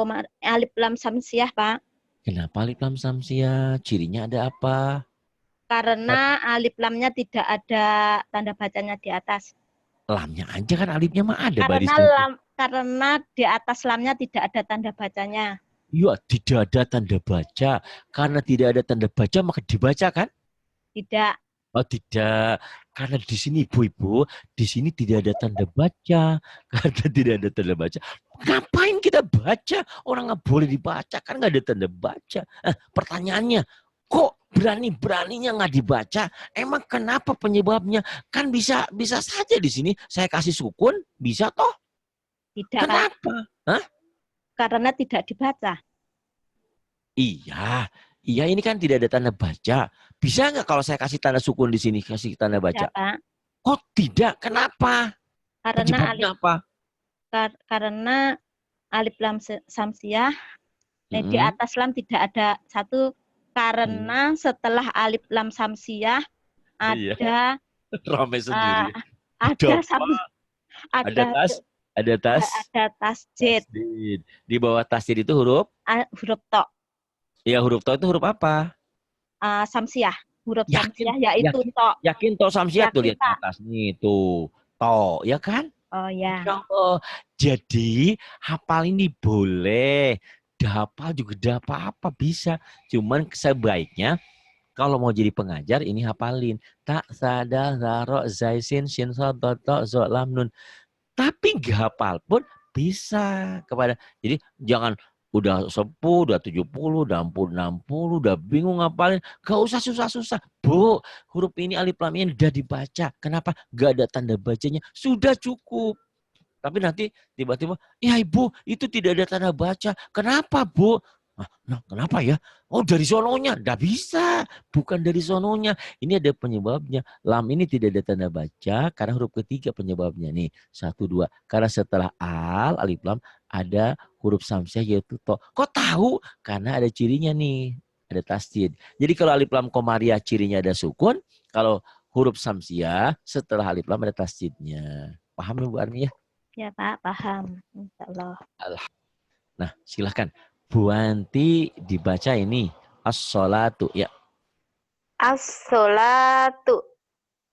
samsiah, Pak. Kenapa alif lam samsiah? Cirinya ada apa? Karena alif lamnya tidak ada tanda bacanya di atas. Lamnya aja kan, alifnya mah ada Karena di atas lamnya tidak ada tanda bacanya. Iya, tidak ada tanda baca. Karena tidak ada tanda baca maka dibaca kan? Tidak. Oh tidak, karena di sini ibu-ibu, di sini tidak ada tanda baca. Karena tidak ada tanda baca, ngapain kita baca? Orang nggak boleh dibaca, kan nggak ada tanda baca. Pertanyaannya, kok berani-beraninya nggak dibaca? Emang kenapa penyebabnya? Kan bisa saja di sini saya kasih sukun, bisa toh? Tidak. Kenapa? Hah? Karena tidak dibaca. Iya, ini kan tidak ada tanda baca. Bisa nggak kalau saya kasih tanda sukun di sini, kasih tanda baca? Tidak, Pak. Oh tidak, kenapa? Karena alif lam samsiah, di atas lam tidak ada satu. Karena setelah alif lam samsiah ada Rame Ah, sendiri. ada Ada ada tas, ada tas. ada tasjid. Tasdid. Di bawah tasdid itu huruf, Huruf to. ya huruf to itu huruf apa? Samsiah. Huruf Yakin, samsiah yaitu yakin, to. yakin to samsiat tuh Yakin, lihat di Pak. atas nih tuh. To, ya kan? Oh ya. Insya Allah. Jadi hafal ini boleh. Dihafal juga tidak apa-apa bisa. Cuman sebaiknya kalau mau jadi pengajar ini hafalin. Tak sada zaro zaisin shin sod to zo lam nun. Tapi nggak hafal pun bisa kepada. Jadi jangan udah 10, udah 70, udah 60, udah bingung ngapalin. Gak usah susah-susah. Bu, huruf ini alif lam ini udah dibaca. Kenapa? Gak ada tanda bacanya. Sudah cukup. Tapi nanti tiba-tiba, ya ibu itu tidak ada tanda baca. Kenapa bu? Nah, kenapa ya? Oh dari sononya. Nggak bisa. Bukan dari sononya. Ini ada penyebabnya. Lam ini tidak ada tanda baca karena huruf ketiga penyebabnya. Nih, 1, 2. Karena setelah al, alif lam, ada huruf samsiah yaitu to. Kok tahu? Karena ada cirinya nih. Ada tasdid. Jadi kalau alif lam komariah cirinya ada sukun. Kalau huruf samsiah setelah alif lam ada tasdidnya. Paham ya Bu Armi ya? Ya Pak, paham. Insya Allah. Nah, silahkan. Bu Anti dibaca ini. As-sholatu. Ya, As-sholatu.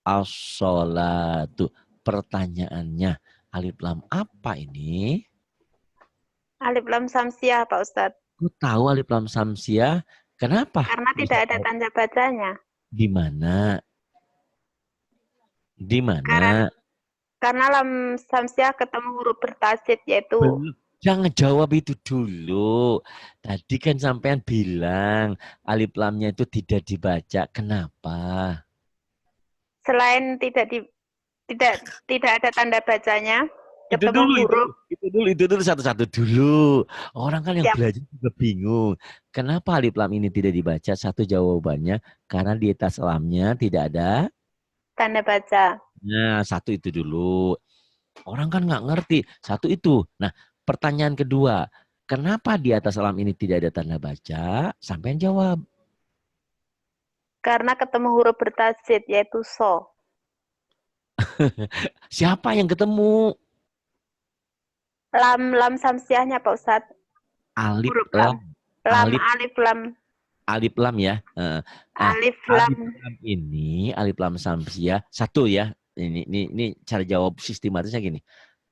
as-sholatu. Pertanyaannya, alif lam apa ini? Alif lam samsiah Pak Ustadz. Ku tahu alif lam samsiah. Kenapa? Karena tidak ada tanda bacanya. Di mana? Di mana? Karena lam samsiah ketemu huruf bertasjid yaitu Belum. Jangan jawab itu dulu. Tadi kan sampean bilang alif lamnya itu tidak dibaca. Kenapa? selain tidak ada tanda bacanya, Itu ketemu dulu, huruf. itu dulu satu-satu dulu. Orang kan yang Siap. belajar juga bingung. Kenapa alif lam ini tidak dibaca? Satu jawabannya karena di atas lamnya tidak ada. Tanda baca. Nah, satu itu dulu. Orang kan nggak ngerti. Satu itu. Nah, pertanyaan kedua. Kenapa di atas lam ini tidak ada tanda baca? Sampean jawab. Karena ketemu huruf bertasjid yaitu so. Siapa yang ketemu? Lam samsiahnya Pak Ustadz. Alif Huruf lam. alif lam. Alif lam ya. Alif Alif lam. lam ini, alif lam samsiah. Satu ya. Ini cara jawab sistematisnya gini.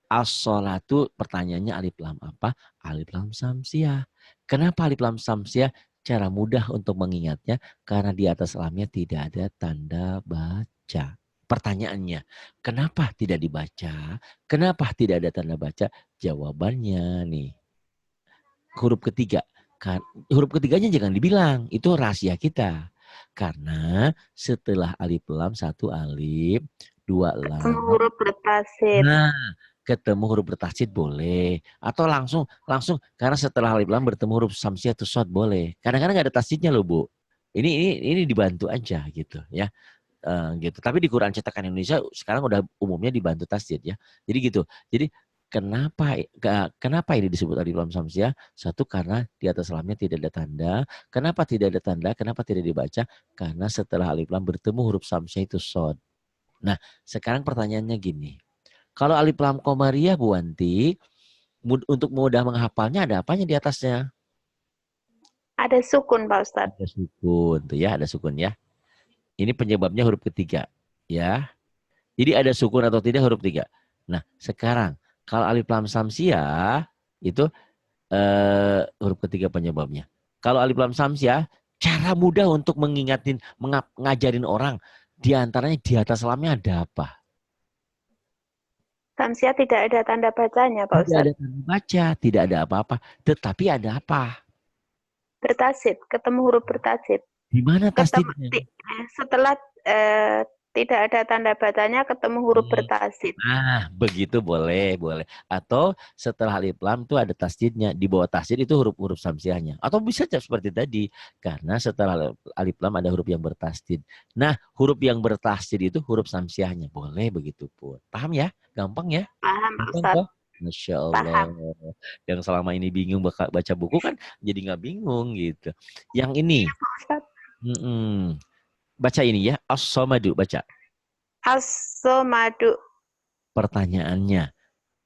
As-sholatu pertanyaannya alif lam apa? Alif lam samsiah. Kenapa alif lam samsiah? Cara mudah untuk mengingatnya karena di atas lamnya tidak ada tanda baca. Pertanyaannya, kenapa tidak dibaca? Kenapa tidak ada tanda baca? Jawabannya nih. Huruf ketiga. Huruf ketiganya jangan dibilang, itu rahasia kita. Karena setelah alif lam, 1 alif, 2 lam. Ketemu huruf bertasjid. Nah, ketemu huruf bertasjid boleh. Atau langsung karena setelah alif lam bertemu huruf samsiah atau shad boleh. Kadang-kadang nggak ada tasjidnya loh Bu. Ini dibantu aja gitu ya. Gitu. Tapi di Quran cetakan Indonesia sekarang udah umumnya dibantu tasjid ya. Jadi gitu. Jadi kenapa ini disebut alif lam samsiah? Satu karena di atas lamnya tidak ada tanda. Kenapa tidak ada tanda? Kenapa tidak dibaca? Karena setelah alif lam bertemu huruf samsiah itu shad. Nah, sekarang pertanyaannya gini. Kalau alif lam komariah Bu Wanti, untuk mudah menghafalnya ada apanya di atasnya? Ada sukun Pak Ustadz. Ada sukun, tuh ya, ada sukun ya. Ini penyebabnya huruf ketiga, ya. Jadi ada sukun atau tidak huruf 3. Nah, sekarang kalau alif lam samsiah itu huruf ketiga penyebabnya. Kalau alif lam samsiah, cara mudah untuk ngajarin orang di antaranya di atas lamnya ada apa? Samsiah tidak ada tanda bacanya Pak Tidak Ustadz. ada tanda baca, tidak ada apa-apa. Tetapi ada apa? Bertasjid, ketemu huruf bertasjid. Di mana tasdidnya? Setelah tidak ada tanda bacanya, ketemu huruf bertasjid. Nah, begitu boleh. Atau setelah alif lam itu ada tasdidnya. Di bawah tasdid itu huruf-huruf samsiahnya. Atau bisa seperti tadi. Karena setelah alif lam ada huruf yang bertasdid. Nah, huruf yang bertasdid itu huruf samsiahnya. Boleh begitu pun. Paham ya? Gampang ya? Paham Pak Gampang Ustadz. toh? Masya Allah. Yang selama ini bingung baca buku kan jadi nggak bingung gitu. Yang ini. Pak Ustadz. Baca ini ya. As-somadu. Baca. As-somadu. Pertanyaannya,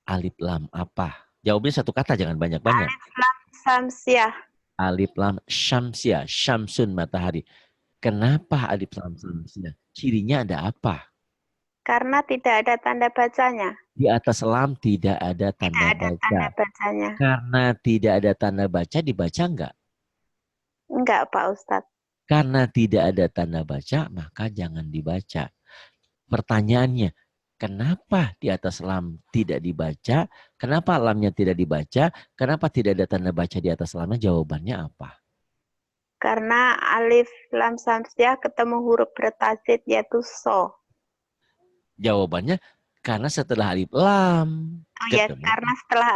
alif lam apa? Jawabnya satu kata, jangan banyak-banyak. Alif lam samsiah. Alif lam syamsiah, syamsun matahari. Kenapa alif lam syamsiah? Cirinya ada apa? Karena tidak ada tanda bacanya. Di atas lam tidak ada Tidak tanda ada baca. tanda bacanya. Karena tidak ada tanda baca, dibaca enggak? Enggak, Pak Ustadz. Karena tidak ada tanda baca, maka jangan dibaca. Pertanyaannya, kenapa di atas lam tidak dibaca? Kenapa lamnya tidak dibaca? Kenapa tidak ada tanda baca di atas lamnya? Jawabannya apa? Karena alif lam samsiah ketemu huruf bertasid yaitu so. Jawabannya karena setelah alif lam Oh ya, ketemu karena setelah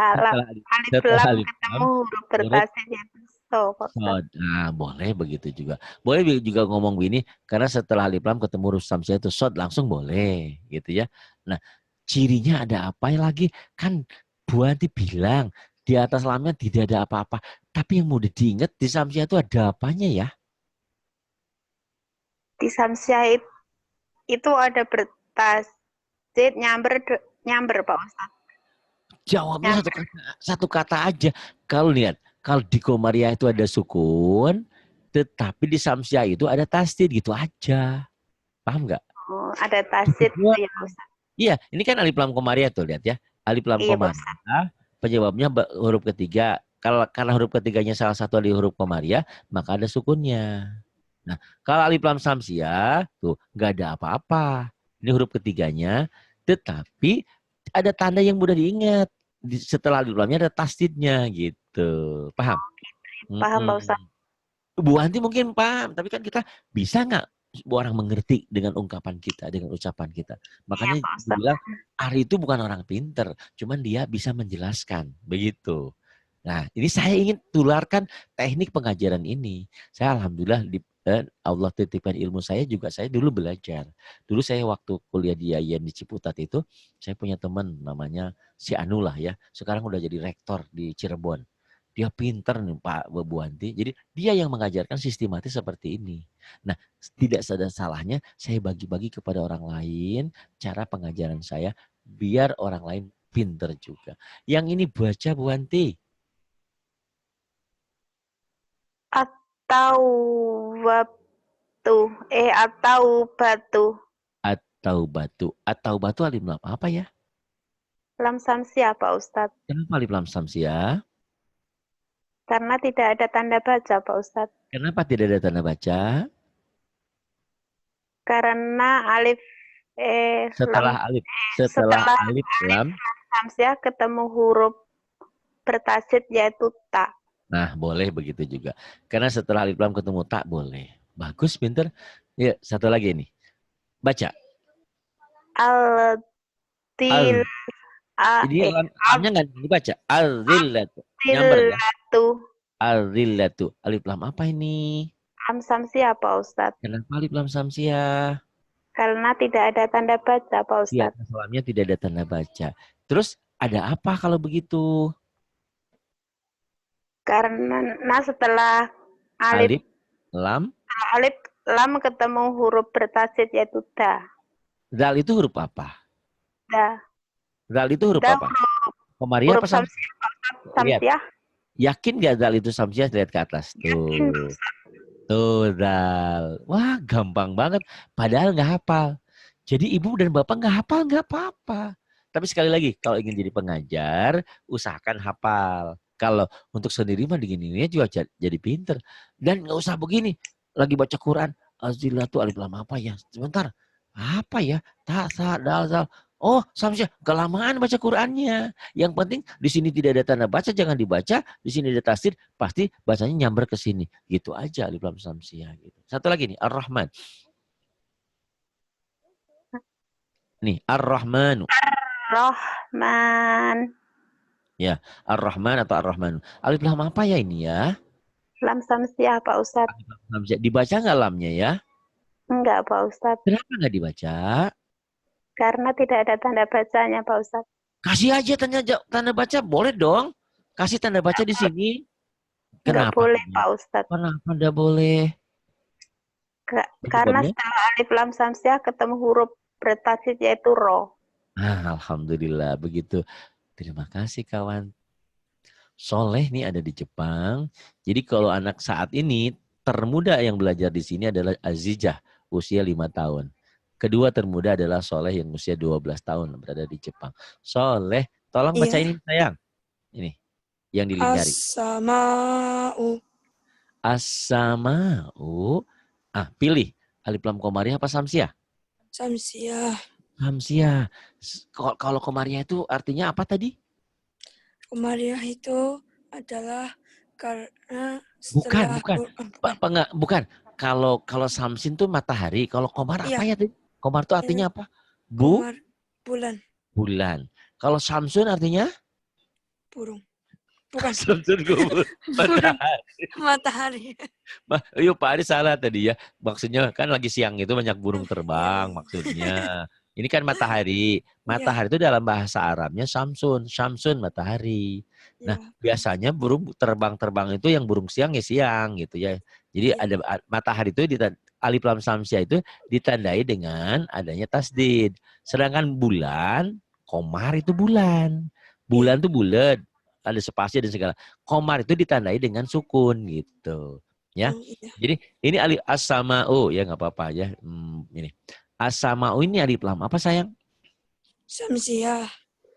alif setelah lam alif ketemu lam huruf bertasid yaitu so, Pak Ustadz. nah, boleh begitu juga. Boleh juga ngomong begini, karena setelah alif lam ketemu huruf samsiah itu sod, langsung boleh gitu ya. Nah, cirinya ada apa lagi? Kan Bu Anti bilang di atas lamnya tidak ada apa-apa. Tapi yang mudah diingat di samsiah itu ada apanya ya? Di samsiah itu ada bertasid nyamber Pak Ustadz. Jawabnya satu kata aja. Kalau lihat, kalau di Komariah itu ada sukun, tetapi di samsiah itu ada tasdid, gitu aja. Paham nggak? Oh, ada tasid Dua. ya Pak Ustadz. Iya, ini kan alif lam Komariah tuh, lihat ya. Alif lam Iya, Pak Komariah, penyebabnya huruf ketiga. Kalau karena huruf ketiganya salah satu dari huruf Komariah, maka ada sukunnya. Nah, kalau alif lam samsiah tuh nggak ada apa-apa. Ini huruf ketiganya, tetapi ada tanda yang mudah diingat. Setelah alif lamnya ada tasdidnya gitu. Paham? Paham Pak Ustadz. Bu Anti mungkin paham, tapi kan kita bisa nggak orang mengerti dengan ungkapan kita, dengan ucapan kita. Makanya Iya, Pak Ustadz. bilang Ari itu bukan orang pinter, cuman dia bisa menjelaskan, begitu. Nah, ini saya ingin tularkan teknik pengajaran ini. Saya alhamdulillah Allah titipkan ilmu saya juga, saya dulu belajar. Dulu saya waktu kuliah di IAIN di Ciputat itu, saya punya teman namanya si Anula ya. Sekarang udah jadi rektor di Cirebon. Dia pinter nih Pak Bu Anti. Jadi dia yang mengajarkan sistematis seperti ini. Nah, tidak ada salahnya saya bagi-bagi kepada orang lain cara pengajaran saya biar orang lain pinter juga. Yang ini baca Bu Anti. Atau batu. Atau batu alif lam apa ya? Lam samsiah Pak Ustadz. Kenapa alif lam samsiah? Karena tidak ada tanda baca Pak Ustadz. Kenapa tidak ada tanda baca? Karena Setelah alif lam samsiah ketemu huruf bertasid yaitu ta. Nah, boleh begitu juga. Karena setelah alif lam ketemu tak boleh. Bagus, pinter. Ya, satu lagi nih. Baca. Ini lamnya nggak dibaca. Al-zillatu. Nyamber ya? Al-zillatu. Alif lam apa ini? Lam samsiah Pak Ustadz. Kenapa alif lam samsiah? Karena tidak ada tanda baca Pak Ustadz. Iya, lamnya tidak ada tanda baca. Terus ada apa kalau begitu? Karena setelah alif lam ketemu huruf bertasid yaitu da. Dal itu huruf apa? Da. Dal itu huruf apa? Komariah apa samsiah? Yakin gak dal itu samsiah? Lihat ke atas. Tuh dal. Wah, gampang banget. Padahal nggak hafal. Jadi ibu dan bapak nggak hafal nggak apa-apa. Tapi sekali lagi, kalau ingin jadi pengajar, usahakan hafal. Kalau untuk sendiri mah begini juga jadi pinter. Dan nggak usah begini. Lagi baca Quran. Azillatu alif lam apa ya? Sebentar. Apa ya? Ta, sa, dal, zal. Oh, samsiah. Kelamaan baca Qurannya. Yang penting di sini tidak ada tanda baca, jangan dibaca. Di sini ada tasdid, pasti bacanya nyamber ke sini. Gitu aja alif lam samsiah. Gitu. Satu lagi nih, Ar-Rahman. Nih, Ar-Rahmanu. Ar-Rahman. Ya, Ar-Rahman atau Ar-Rahmanu. Alif lam apa ya ini ya? Lam samsiah Pak Ustadz. Dibaca nggak lamnya ya? Enggak Pak Ustadz. Kenapa nggak dibaca? Karena tidak ada tanda bacanya Pak Ustadz. Kasih aja tanda baca, boleh dong. Kasih tanda baca di sini. Kenapa? Nggak boleh Pak Ustadz. Kenapa nggak boleh? Karena setelah alif lam samsiah ketemu huruf bertasydid yaitu ro. Alhamdulillah begitu. Terima kasih kawan. Soleh nih ada di Jepang. Jadi kalau anak saat ini termuda yang belajar di sini adalah Azijah, usia 5 tahun. Kedua termuda adalah Soleh yang usia 12 tahun berada di Jepang. Soleh, tolong baca Iya. ini sayang. Ini yang dilingkari. As-sama'u. As-sama'u. Pilih alif lam komariah apa samsiah? Samsiah. Samsiah. Kalau komariah itu artinya apa tadi? Komariah itu adalah karena setelah Bukan. Kalau samsin tuh matahari. Kalau komar iya. apa ya tadi? Komar itu artinya apa? Komar bulan. Bulan. Kalau samsun artinya? Burung. Bukan. Samsun kubur. Matahari. Yuk Pak Ari salah tadi ya. Maksudnya kan lagi siang itu banyak burung terbang maksudnya. Ini kan matahari. Matahari itu dalam bahasa Arabnya samsun. Samsun matahari. Nah biasanya burung terbang-terbang itu yang burung siang ya siang gitu ya. Jadi ada matahari itu alif lam samsiah itu ditandai dengan adanya tasdid. Sedangkan bulan, komar itu bulan. Bulan itu bulat. Ada spasi dan segala. Komar itu ditandai dengan sukun gitu. Ya. Jadi ini alif as-sama'u ya nggak apa-apa ya. Ini. As-sama'u ini alif lam apa sayang? Samsiah.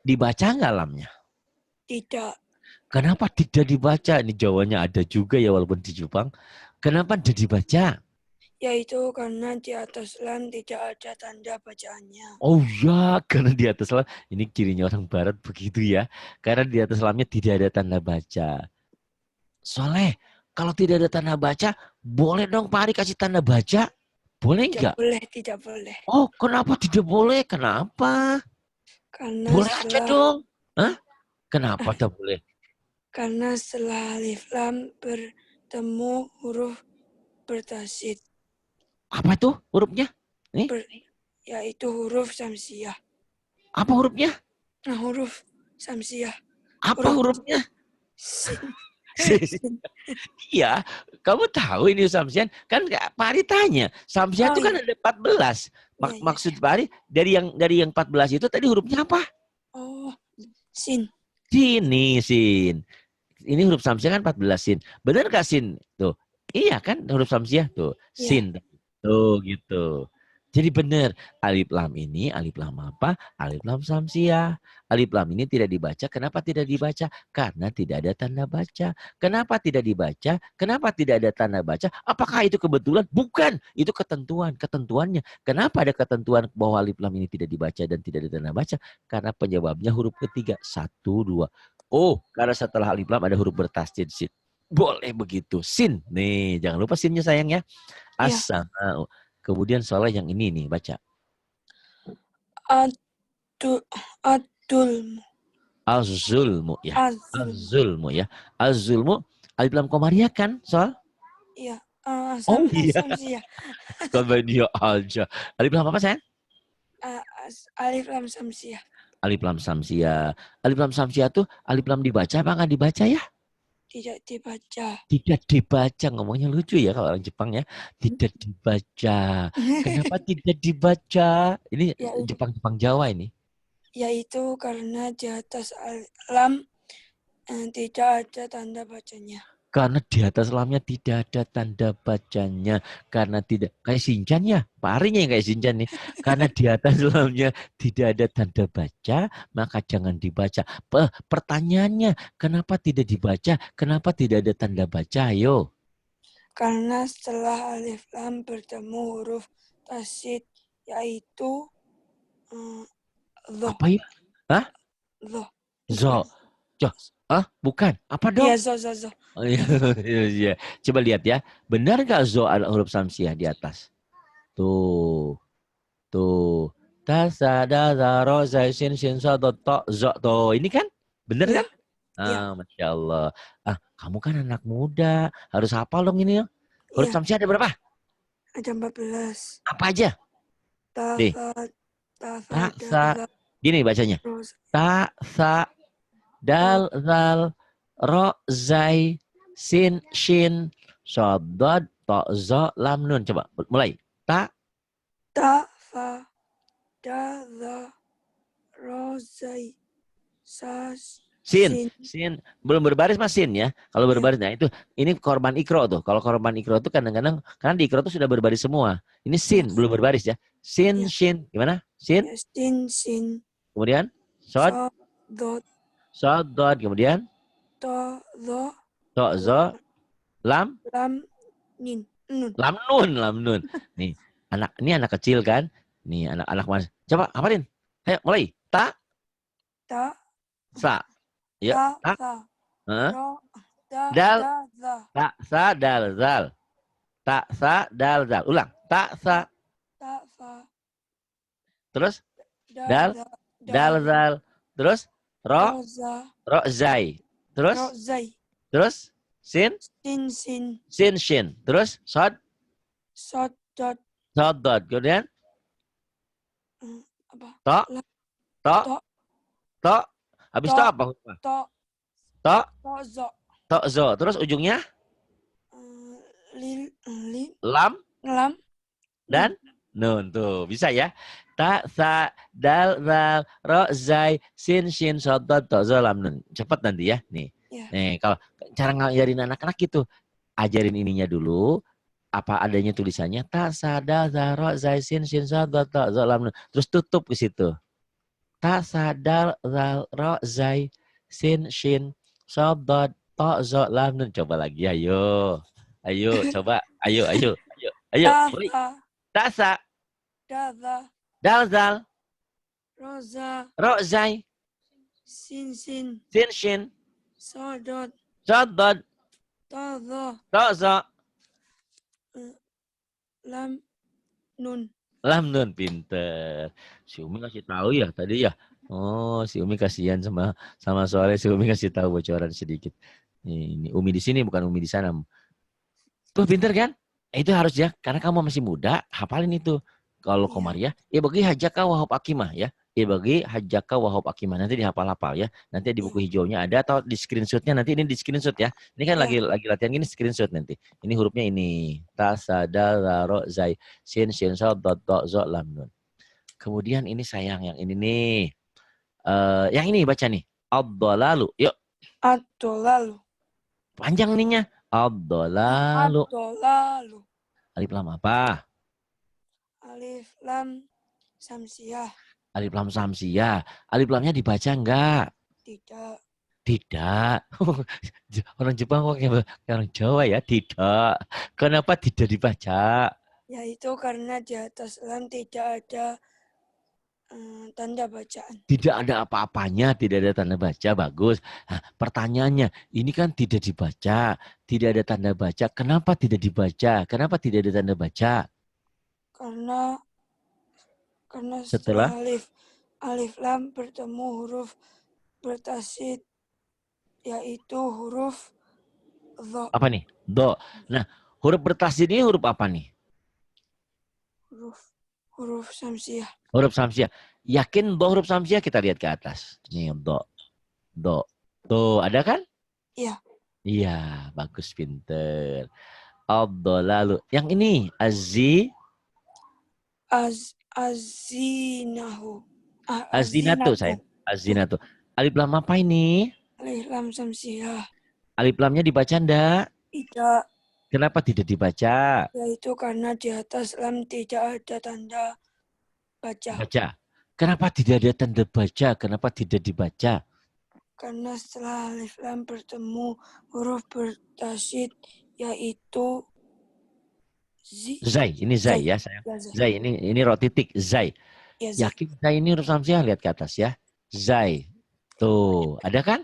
Dibaca nggak lamnya? Tidak. Kenapa tidak dibaca? Ini jawabannya ada juga ya walaupun di Jepang. Kenapa tidak dibaca? Yaitu karena di atas lam tidak ada tanda bacaannya. Oh ya, karena di atas lam. Ini cirinya orang barat begitu ya. Karena di atas lamnya tidak ada tanda baca. Soleh, kalau tidak ada tanda baca, boleh dong Pak Ari kasih tanda baca? Boleh nggak? Tidak boleh. Oh, kenapa tidak boleh? Kenapa? Karena boleh aja dong. Hah? Kenapa tidak boleh? Karena setelah alif lam bertemu huruf bertasydid. Apa itu hurufnya? Nih? Yaitu huruf samsiah. Apa hurufnya? Nah, huruf samsiah. Apa hurufnya? Sin. Iya, kamu tahu ini samsiah? Kan Pak Ari tanya, samsiah itu kan ada 14. Maksud Pak Ari dari yang 14 itu tadi hurufnya apa? Oh, sin. Sini sin. Ini huruf samsiah kan 14 sin. Benar gak sin? Tuh. Iya kan huruf samsiah tuh. Sin. Tuh gitu. Jadi benar. Alif lam ini alif lam apa? Alif lam samsiah. Alif lam ini tidak dibaca. Kenapa tidak dibaca? Karena tidak ada tanda baca. Kenapa tidak dibaca? Kenapa tidak ada tanda baca? Apakah itu kebetulan? Bukan. Itu ketentuan. Ketentuannya. Kenapa ada ketentuan bahwa alif lam ini tidak dibaca dan tidak ada tanda baca? Karena penyebabnya huruf ketiga. 1, 2. Oh, karena setelah alif lam ada huruf bertasydid sin. Boleh begitu. Sin. Nih, jangan lupa sinnya sayang ya. As-sama'u. Kemudian soal yang ini nih, baca. Ad-dulmu. Az-zulmu ya. Az-zulmu ya. Az-zulmu alif lam komariah kan soal? Iya. Oh iya. Samsiah. Dia aja. Alif lam apa sayang? Alif lam samsiah. Alif lam samsiah. Alif lam samsiah tuh alif lam dibaca apa nggak dibaca ya? Tidak dibaca. Tidak dibaca. Ngomongnya lucu ya kalau orang Jepang ya. Tidak dibaca. Kenapa tidak dibaca? Ini Jepang Jawa ini. Yaitu karena di atas lam tidak ada tanda bacanya. Karena di atas lamnya tidak ada tanda bacanya. Karena tidak, kayak Shinchan ya. Pak Arinya yang kayak Shinchan nih. Karena di atas lamnya tidak ada tanda baca, maka jangan dibaca. Pertanyaannya, kenapa tidak dibaca? Kenapa tidak ada tanda baca? Ayo. Karena setelah alif lam bertemu huruf tasydid, yaitu Apa ya? Hah? Zo. Bukan. Apa dong? Iya, zo. Iya. Coba lihat ya. Benar nggak zo ada huruf samsiah di atas? Tuh. Tasada zaro zaisin sin so to zo. Tuh, ini kan? Benar kan? Masya Allah. Kamu kan anak muda. Harus hafal dong ini ya. Huruf samsiah ada berapa? Ada 14. Apa aja? Ta, sa. Gini bacanya. Ta, sa, dal, zal, ro, zai, sin, shin, sodod, to, zo, lam, nun. Coba mulai. Ta, fa, da, za, ro, zai, sa, Sin. sin. Sin. Belum berbaris mas sin ya. Kalau Ya. berbaris, nah itu. Ini korban ikro tuh. Kalau korban ikro tuh kadang-kadang, karena di ikro tuh sudah berbaris semua. Ini sin, belum berbaris ya. Sin, Ya. shin. Gimana? Sin. Ya, sin, sin, Kemudian, sod. so, dot, Sod, dot. Kemudian, to, zo, to, zo. Lam. lam, nin, nun. Lam nun, lam nun. Nih, ini anak kecil kan? Nih, anak-anak mas. Coba, hafalin. Ayo, mulai. Ta, Ta, sa. Ya, ta, ta. sa, Hah? ro, da, Dal. da, za, Ta, sa, dal, zal. Ta, sa, dal, zal. Ulang. Ta, sa. ta, sa, Terus, da, dal, za, dal, zal. Terus, ro, ro, za, ro, zai. Terus, ro, zai, terus, sin, sin, sin, sin, shin. Terus, sod, so, dot, sod, dot. Kemudian, apa? to, La, to, to, to. Habis To. to apa? to, To, to, zo, to, zo. Terus ujungnya, lil, lil, lam, lam, dan nun. Tuh, bisa ya. Ta, sa, dal, zal, ro, zai, sin, shin, sod, dot, to, zo, lam, nun. Cepat nanti ya. Nih. Ya. Nih, kalau cara ngajarin anak-anak gitu, ajarin ininya dulu, apa adanya tulisannya, ta, sa, dal, zal, ro, zai, sin, shin, sod, dot, to, zo, lam, nun. Terus tutup ke situ. Ta, sa, dal, zal, ro, zai, sin, shin, sod, dot, to, zo, lam, nun. Coba lagi, ayo. Ayo, coba. Ayo, ayo, ayo. Ayo, ta, mulai. sa, Ta, sa, da, za, dal, zal, ro, za, ro, zai, sin, sin, sin, shin, so, dot, sod, dot, to, zo, to, zo, lam, nun. lam, nun. Pinter. Si Umi kasih tahu ya tadi ya. Oh, si Umi kasihan sama soalnya si Umi kasih tahu bocoran sedikit. Ini Umi di sini bukan Umi di sana. Tuh pinter kan? Itu harus ya, karena kamu masih muda, hafalin itu. Kalau Iya. Komariah, ya bagi hajaka wahab akimah ya. Ya bagi hajaka wahab akimah. Nanti dihafal-hafal ya. Nanti di buku hijaunya ada atau di screenshotnya nanti ini di screenshot ya. Ini kan Iya. lagi latihan gini screenshot nanti. Ini hurufnya ini. Ta, sa, dal, ra, ro, zai, sin, shin, so, dot, to, zo, lam, nun. Kemudian ini sayang yang ini nih. Yang ini baca nih. Ad-dolalu. Yuk, Ad-dolalu. panjang ininya. Ad-dolalu. Ad-dolalu. Alif lam apa? Alif, lam, samsiah. Alif lam samsiah. Alif lamnya dibaca enggak? Tidak. Tidak. Orang Jepang kok kayak orang Jawa ya? Tidak. Kenapa tidak dibaca? Yaitu karena di atas lam tidak ada tanda bacaan. Tidak ada apa-apanya, tidak ada tanda baca. Bagus. Nah, pertanyaannya, ini kan tidak dibaca, tidak ada tanda baca. Kenapa tidak dibaca? Kenapa tidak ada tanda baca? Karena Setelah alif lam bertemu huruf bertasid, yaitu huruf dho. apa nih? Do. Nah, huruf bertasdid ini huruf apa nih? Huruf samsiah. Huruf samsiah. Yakin do huruf samsiah? Kita lihat ke atas. Nih, do. Do. Tuh, ada kan? Iya. Iya, bagus, pinter. Ad-dolalu. Yang ini, Azinahu. azinatu, sayang. Azinatu. Alif lam apa ini? Alif lam samsiah. Alif lamnya dibaca enggak? Tidak. Kenapa tidak dibaca? Yaitu karena di atas lam tidak ada tanda baca. Baca. Kenapa tidak ada tanda baca? Kenapa tidak dibaca? Karena setelah alif lam bertemu huruf bertasid, yaitu Zai. Ini zai ya, sayang. Zai, ini ro titik. Zai. Ya, zai. Yakin zai ini huruf samsiah? Lihat ke atas ya. Zai. Tuh, ada kan?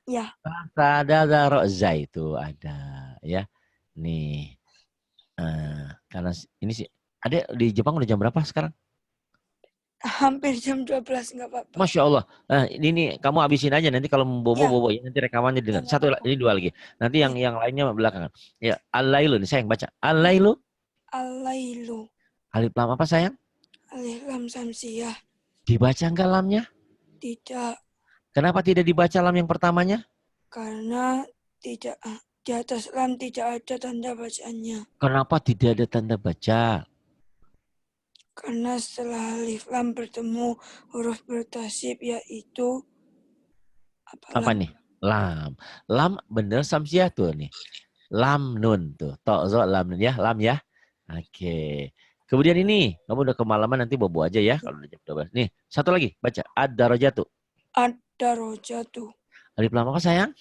Ya. Ada ro zai. Tuh, ada. Ya. Nih. Karena ini sih. Ada di Jepang udah jam berapa sekarang? Hampir jam 12, nggak apa-apa. Masya Allah. Ini kamu habisin aja. Nanti kalau mau bobo, Ya. bobo. Ya, nanti rekamannya dengan Ya, satu, ini dua lagi. Nanti yang lainnya belakangan. Ya, al-lailu nih sayang baca. Al-lailu. Al-lailu. Alif lam apa sayang? Alif lam samsiah. Dibaca enggak lamnya? Tidak. Kenapa tidak dibaca lam yang pertamanya? Karena tidak di atas lam tidak ada tanda bacaannya. Kenapa tidak ada tanda baca? Karena setelah alif lam bertemu huruf bertasib yaitu Apa nih? Lam. Lam bener samsiah tuh nih. Lam nun tuh. Tok zo lam nun ya, lam ya. Oke. Kemudian ini, kamu udah kemalaman nanti bobo aja ya kalau udah jam 12. Nih, satu lagi baca. Ad-darajatu. ad-darajatu. Alif lam apa sayang?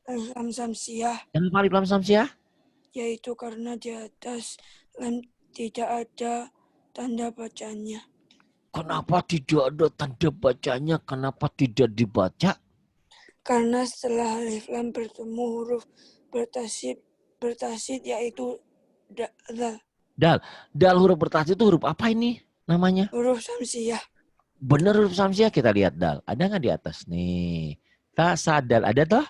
Alif lam samsiah. Kenapa alif lam samsiah? Yaitu karena di atas lam tidak ada tanda bacanya. Kenapa tidak ada tanda bacanya? Kenapa tidak dibaca? Karena setelah alif lam bertemu huruf bertasid yaitu dal. Dal huruf bertasid itu huruf apa ini namanya? Huruf samsiah. Bener huruf samsiah, kita lihat dal. Ada nggak di atas nih? Tak sadal ada toh?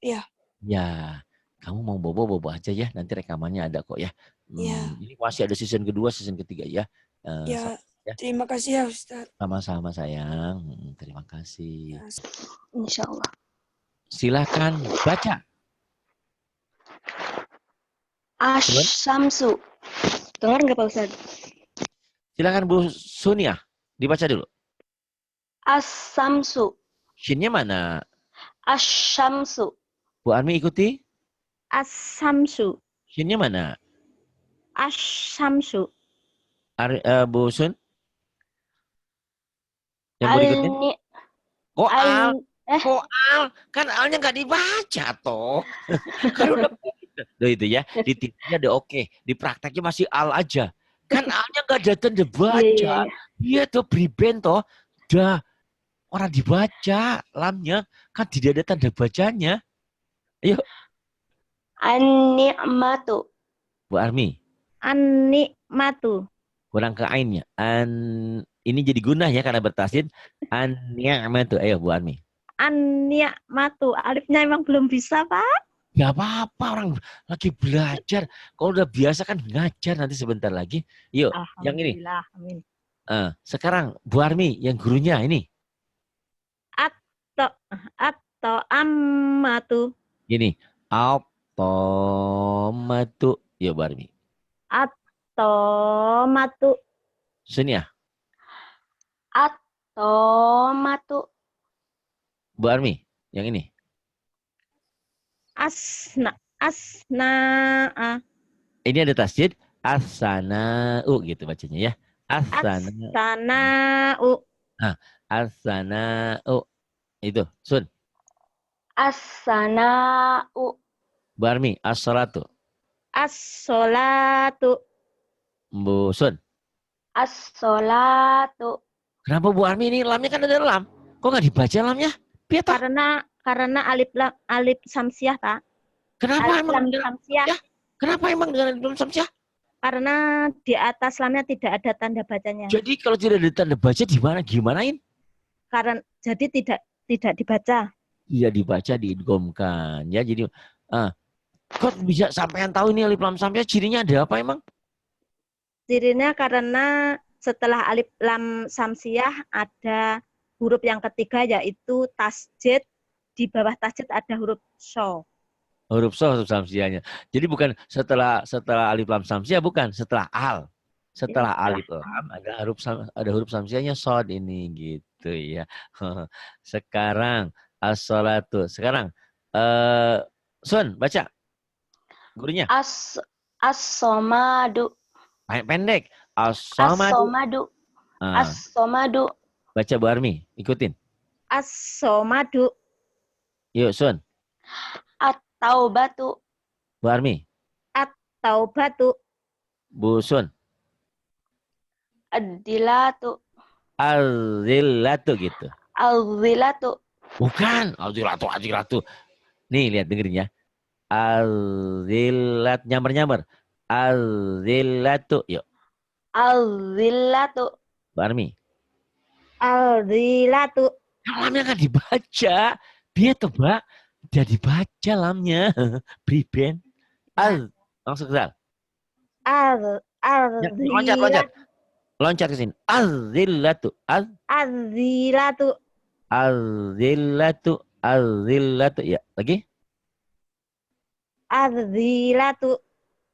Ya. Ya. Kamu mau bobo aja ya. Nanti rekamannya ada kok ya. Ya. Ini masih ada season kedua, season ketiga ya. Ya. Terima kasih ya Ustaz. Sama-sama sayang. Terima kasih. Insya Allah. Silakan baca. Asyamsu. Dengar nggak Pak Ustaz? Silakan Bu Sunia. Dibaca dulu. Asyamsu. Shinnya mana? Asyamsu. Bu Armi ikuti. As-samsu. Shinnya mana? As-samsu. Bu Sun? Yang mau diikutin? Kok al? Kok al? Kan alnya nggak dibaca toh. Kan udah itu ya. Di TV-nya udah oke. Di prakteknya masih al aja. Kan alnya nggak ada tanda baca. Iya tuh priben toh. Dah. Orang dibaca lamnya. Kan tidak ada tanda bacanya. Ayo. An-ni'matu. Bu Armi. An-ni'matu. Kurang ke ainnya. Ini jadi guna ya karena bertasid. An-ni'matu. Ayo Bu Armi. An-ni'matu. Alifnya emang belum bisa, Pak. Gak apa-apa, orang lagi belajar. Kalau udah biasa kan ngajar nanti sebentar lagi. Yuk, yang ini. Amin. Sekarang Bu Armi yang gurunya ini. Atau ammatu. Gini. Automatu. Yuk Bu Armi. Atomatu. Sunia. Atomatu. Bu Armi, yang ini. Asna. Ini ada tasjid. As-sana'u gitu bacanya ya. As-sana'u. As-sana'u. As-sana'u. Itu, Sun. As-sana'u. Bu Armi, as-salatu. As-solatu. Bu Sun. As-solatu. Kenapa Bu Armi ini lamnya kan ada lam? Kok nggak dibaca lamnya? Biar tahu. Karena alif samsiah, Pak. Kenapa alif emang lam samsiah? Ya, kenapa emang dengan alif lam samsiah? Karena di atas lamnya tidak ada tanda bacanya. Jadi kalau tidak ada tanda baca gimanain? Jadi tidak dibaca. Iya dibaca, diidghamkan. Ya jadi kok bisa sampean tahu ini alif lam samsiah cirinya ada apa emang? Cirinya karena setelah alif lam samsiah ada huruf yang ketiga yaitu tasjid. Di bawah tasjid ada huruf so. Huruf so, huruf samsiahnya. Jadi bukan setelah alif lam samsiah, bukan setelah al. Setelah alif lam ada huruf samsiahnya sod ini gitu ya. Sekarang as-salatu. Sekarang Sun baca. Gurunya. As-somadu. Pendek. As-somadu. As-somadu. Baca Bu Armi, ikutin. As-somadu. Yuk Sun. At-taubatu. Bu Armi. At-taubatu. Bu Sun. Ad-dilatu. Al-zillatu gitu. Al-zilatu. Bukan. Al-zillatu. Nih lihat dengerin ya. Al-zillat. Nyamar. Al-zillatu. Yuk. Al-zillatu. Bu Armi. Al-zilatu. Lamnya kan dibaca. Dia tebak. Udah dibaca lamnya. Priben. Langsung ke sal. Al-zilatu. Loncat ke sini. Az-zillatu. Az-zilatu. Az-zillatu. Az-zillatu. Ya, lagi. Az-zilatu.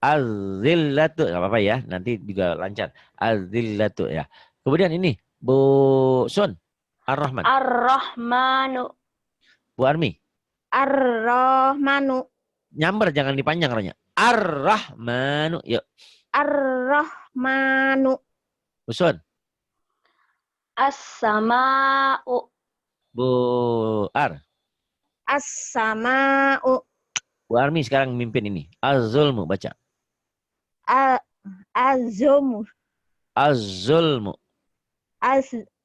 Az-zillatu. Gak apa-apa ya. Nanti juga lancar. Az-zillatu ya. Kemudian ini. Bu Sun. Ar-Rahman. Ar-Rahmanu. Bu Armi. Ar-Rahmanu. Nyamber jangan dipanjang rohnya. Ar-Rahmanu. Yuk. Ar-Rahmanu. Bu Sun. As-sama'u. Bu Ar. As-sama'u. Bu Armi sekarang mimpin ini. Az-zulmu. Baca. Az-zulmu. Az-zulmu.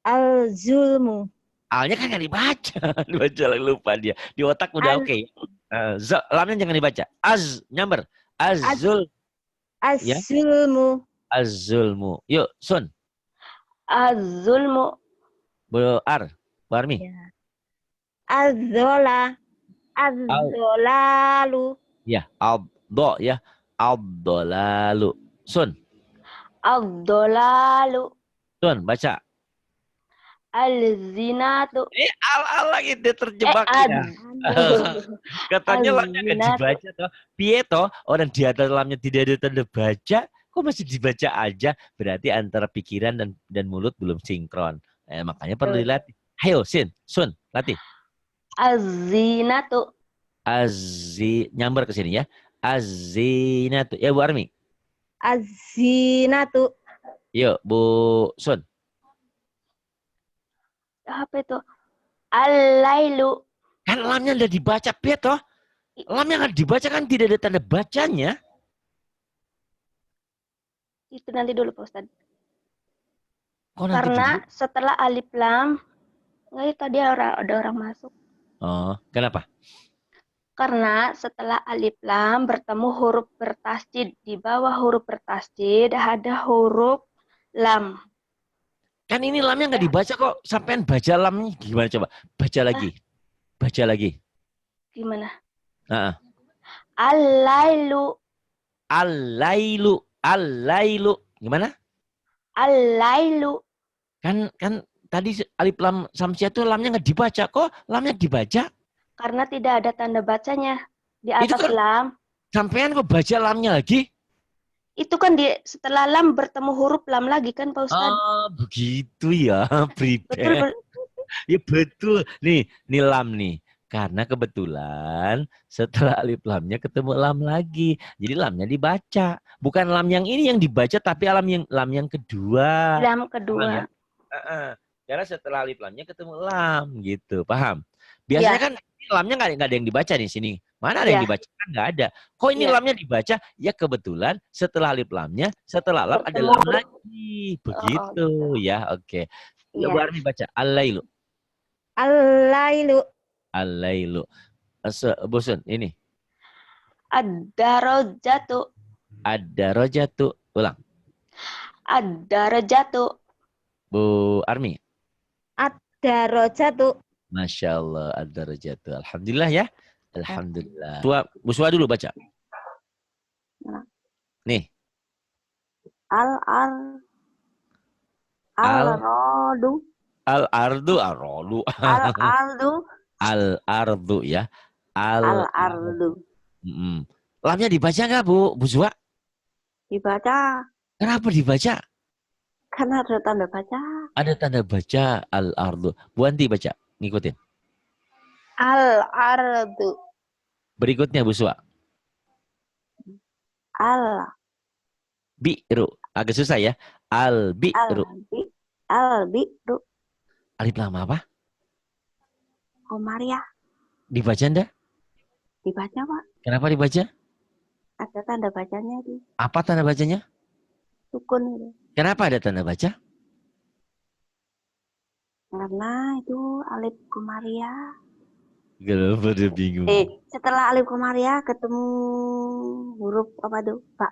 Az-zulmu. Alnya kan nggak dibaca. Dibaca lagi lupa dia. Di otak udah oke. Lamnya jangan dibaca. Az. Nyamber. Az-zul. Ya. Az-zulmu. Az-zulmu. Yuk. Sun. Az-zulmu. Bu Ar. Bu Armi. Ya. Az-zola. Az-zolalu. Ya. Al-do ya. Al-dolalu. Sun. Ad-dolalu. Sun. Baca. Al-zinatu. Al lagi dia terjebak ya. Katanya lamnya nggak dibaca toh. Piye toh orang di atas lamnya tidak ada tanda baca, kok masih dibaca aja? Berarti antara pikiran dan mulut belum sinkron. Makanya perlu dilatih. Ayo Sun, latih. Az-zinatu. Nyamber ke sini ya. Az-zinatu. Ya Bu Armi. Az-zinatu. Yuk Bu Sun. Apa itu? Al-lailu. Kan lamnya udah dibaca, piye toh? Lamnya nggak dibaca kan tidak ada tanda bacanya. Itu nanti dulu Pak Ustadz. Kok nanti Karena dulu? setelah alif lam, nggak tadi ada orang masuk. Oh, kenapa? Karena setelah alif lam bertemu huruf bertasjid. Di bawah huruf bertasjid ada huruf lam. Kan ini lamnya nggak dibaca kok. Sampean baca lamnya gimana coba? Baca lagi. Baca lagi. Gimana? Al-lailu. Al-lailu. Gimana? Al-lailu. Kan tadi alif lam samsiah itu lamnya nggak dibaca kok. Lamnya dibaca. Karena tidak ada tanda bacanya. Di atas Itu kan, lam. sampean kok baca lamnya lagi? Itu kan setelah lam bertemu huruf lam lagi kan Pak Ustadz? Oh, begitu ya. Betul. Ya betul. Nih lam nih. Karena kebetulan setelah alif lamnya ketemu lam lagi. Jadi lamnya dibaca. Bukan lam yang ini yang dibaca, tapi lam yang kedua. Lam kedua. Karena setelah alif lamnya ketemu lam gitu. Paham? Biasanya kan lamnya nggak ada yang dibaca di sini. Mana ada yang dibaca? Kan nggak ada. Kok ini lamnya dibaca? Ya kebetulan setelah alif lamnya, setelah lam ada lam lagi. Begitu ya. Oke. Ya Bu Armi baca. Al-lailu. Al-lailu. Al-lailu. Bosun ini. Ad-darajatu. Ad-darajatu. Ulang. Ad-darajatu. Bu Armi. Ad-darajatu. Masya Allah. Ad-darajatu. Alhamdulillah ya. Alhamdulillah. Bu Sua dulu baca. Nih. Al-ardu. Al-ardu. Al-ardu. Al-ardu ya. Al-ardu. Lamnya dibaca nggak Bu Sua? Dibaca. Kenapa dibaca? Karena ada tanda baca. Ada tanda baca al-ardu. Bu Anti baca. Ngikutin. Al-ardu. Berikutnya Bu Sua. Bi'ru. Agak susah ya. Al-bi'ru. Al-bi'ru. Alif lam apa? Komariah. Dibaca enggak? Dibaca Pak. Kenapa dibaca? Ada tanda bacanya di. Apa tanda bacanya? Sukun itu. Kenapa ada tanda baca? Karena itu alif komariah. Kenapa dia bingung? Setelah alif komariah ketemu huruf apa tuh? Pak.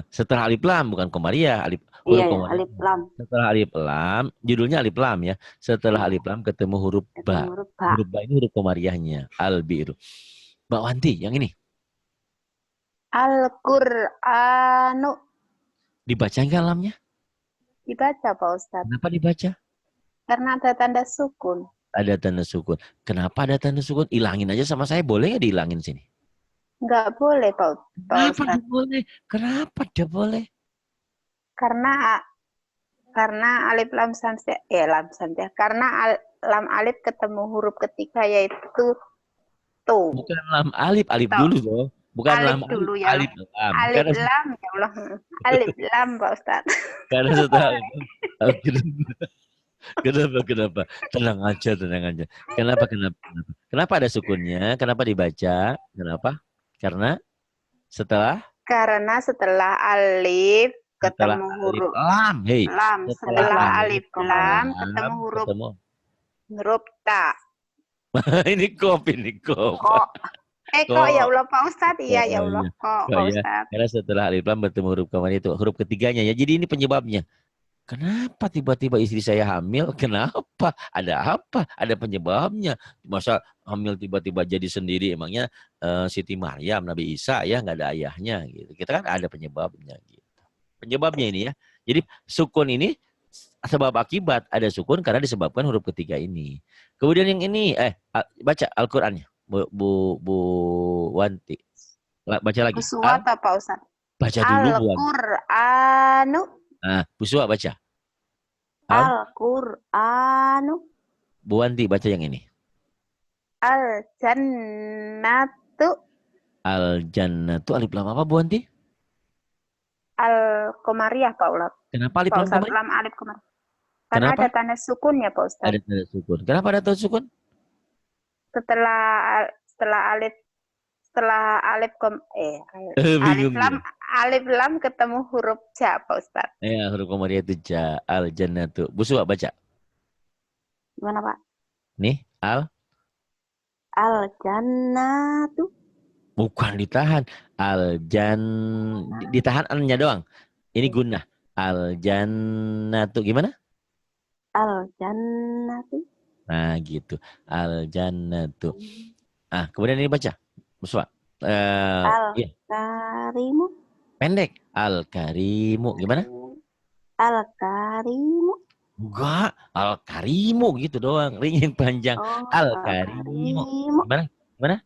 Setelah alif lam bukan komariah, alif alif lam. Setelah alif lam, judulnya alif lam ya. Setelah alif lam ketemu huruf ba. Huruf ba ini huruf komariahnya, al-bi'ru. Mbak Wanti, yang ini. Al-Qur'anu. Dibaca enggak lamnya? Dibaca Pak Ustadz. Kenapa dibaca? Karena ada tanda sukun. Ada tanda sukun. Kenapa ada tanda sukun? Ilangin aja sama saya, boleh nggak dihilangin sini? Nggak boleh, Pak Kenapa Ustadz. tidak boleh? Kenapa tidak boleh? Karena alif lam samsiah, lam samsiah. Karena lam alif ketemu huruf ketiga yaitu tu. Bukan lam alif, alif Toh. dulu dong. Bukan Alif lam dulu alif, ya. alif lam. Alif lam, ya Allah. Alif lam, Pak Ustadz. Karena setelah kenapa? Tenang aja. Kenapa? Kenapa ada sukunnya? Kenapa dibaca? Kenapa? Karena setelah Setelah alif setelah ketemu alif huruf lam, hei. lam. Setelah alif lam ketemu huruf ta. Ini kok. Kok ya Allah Pak Ustadz. Iya ya Allah. Kok Pak Ustadz. Karena setelah alif lam bertemu huruf kemarin itu huruf ketiganya ya. Jadi ini penyebabnya. Kenapa tiba-tiba istri saya hamil? Kenapa? Ada apa? Ada penyebabnya. Masa hamil tiba-tiba jadi sendiri? Emangnya Siti Maryam, Nabi Isa ya nggak ada ayahnya gitu. Kita kan ada penyebabnya gitu. Penyebabnya ini ya. Jadi sukun ini sebab akibat ada sukun karena disebabkan huruf ketiga ini. Kemudian yang ini baca Al-Qur'annya. Bu Wanti. Baca lagi. Suwata Pak Ustadz. Baca dulu Bu Wanti. Al-Qur'anu. Nah, Bu Suwa baca. Al-Qur'anu. Bu Wanti baca yang ini. Al-Jannatu. Al-Jannatu alif lam apa Bu Wanti? Al-Qamariyah Pak Ustadz. Kenapa alif Pak lam Ustadz, Qamariyah? lam alif Qamariyah. Karena Kenapa? ada tanda sukunnya Pak Ustadz. Ada tanda sukun. Kenapa ada tanda sukun? Setelah Bingung. alif lam ketemu huruf ja Pak Ustadz. Ya, huruf Qamariyah itu ja. Al-Jannatu. Bu Suwa baca. Gimana Pak? Nih, Al-Jannatu. bukan ditahan. Ditahan an-nya doang. Ini gunnah. Al-Jannatu gimana? Al-Jannatu. Nah, gitu. Al-Jannatu. Kemudian ini baca. Bu Suwa. Iya. Al-Karimu. Pendek. Al-Karimu. Gimana? Al-Karimu. Enggak. Al-Karimu gitu doang. Ring yang panjang. Oh, Al-Karimu. Gimana?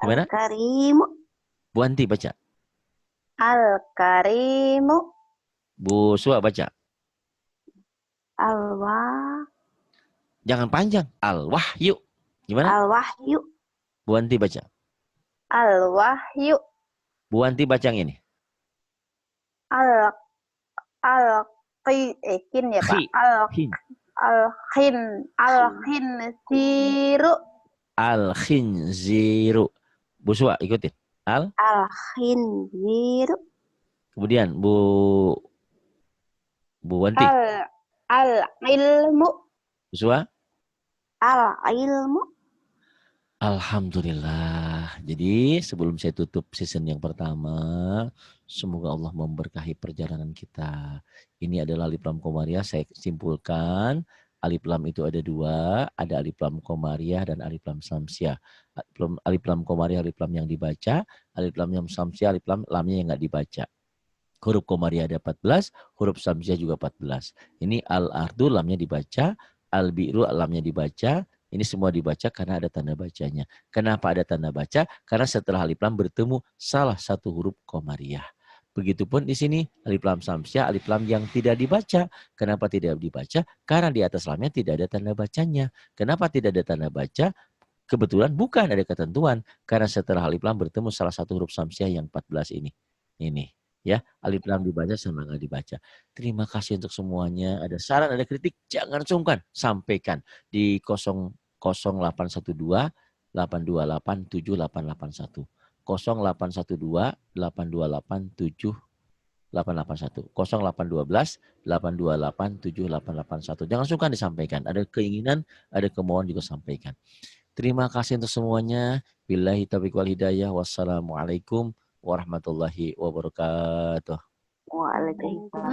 Al-Karimu. Bu Anti baca. Al-Karimu. Bu Suwa baca. Jangan panjang. Al-Wahyu. Gimana? Al-Wahyu. Bu Anti baca. Al-Wahyu. Bu Anti baca yang ini. Kin ya Pak. Al-Khinziru. Al-Khinziru. Bu Suwa ikutin. Al-Khinziru. Kemudian Bu Wanti. Al-Ilmu. Bu Suwa. Al-Ilmu. Alhamdulillah. Jadi sebelum saya tutup season yang pertama, semoga Allah memberkahi perjalanan kita. Ini adalah alif lam qamariyah. Saya simpulkan alif lam itu ada dua, ada alif lam qamariyah dan alif lam samsiah. Alif lam qamariyah alif lam yang dibaca, alif lam yang samsiah alif lamnya yang nggak dibaca. Huruf qamariyah ada 14, huruf samsiah juga 14. Ini al-ardu lamnya dibaca, al-bi'ru lamnya dibaca. Ini semua dibaca karena ada tanda bacanya. Kenapa ada tanda baca? Karena setelah alif lam bertemu salah satu huruf qamariyah. Begitupun di sini alif lam samsiah, alif lam yang tidak dibaca. Kenapa tidak dibaca? Karena di atas lamnya tidak ada tanda bacanya. Kenapa tidak ada tanda baca? Kebetulan bukan ada ketentuan. Karena setelah alif lam bertemu salah satu huruf samsiah yang 14 ini. Ini. Ya, alif lam dibaca sama nggak dibaca. Terima kasih untuk semuanya. Ada saran, ada kritik, jangan sungkan. Sampaikan di 0812 828 7881. 0812 828 7881. 0812 828 7881. Jangan sungkan disampaikan. Ada keinginan, ada kemauan juga sampaikan. Terima kasih untuk semuanya. Billahi taufiq wal hidayah. Wassalamualaikum warahmatullahi wabarakatuh. Waalaikumsalam.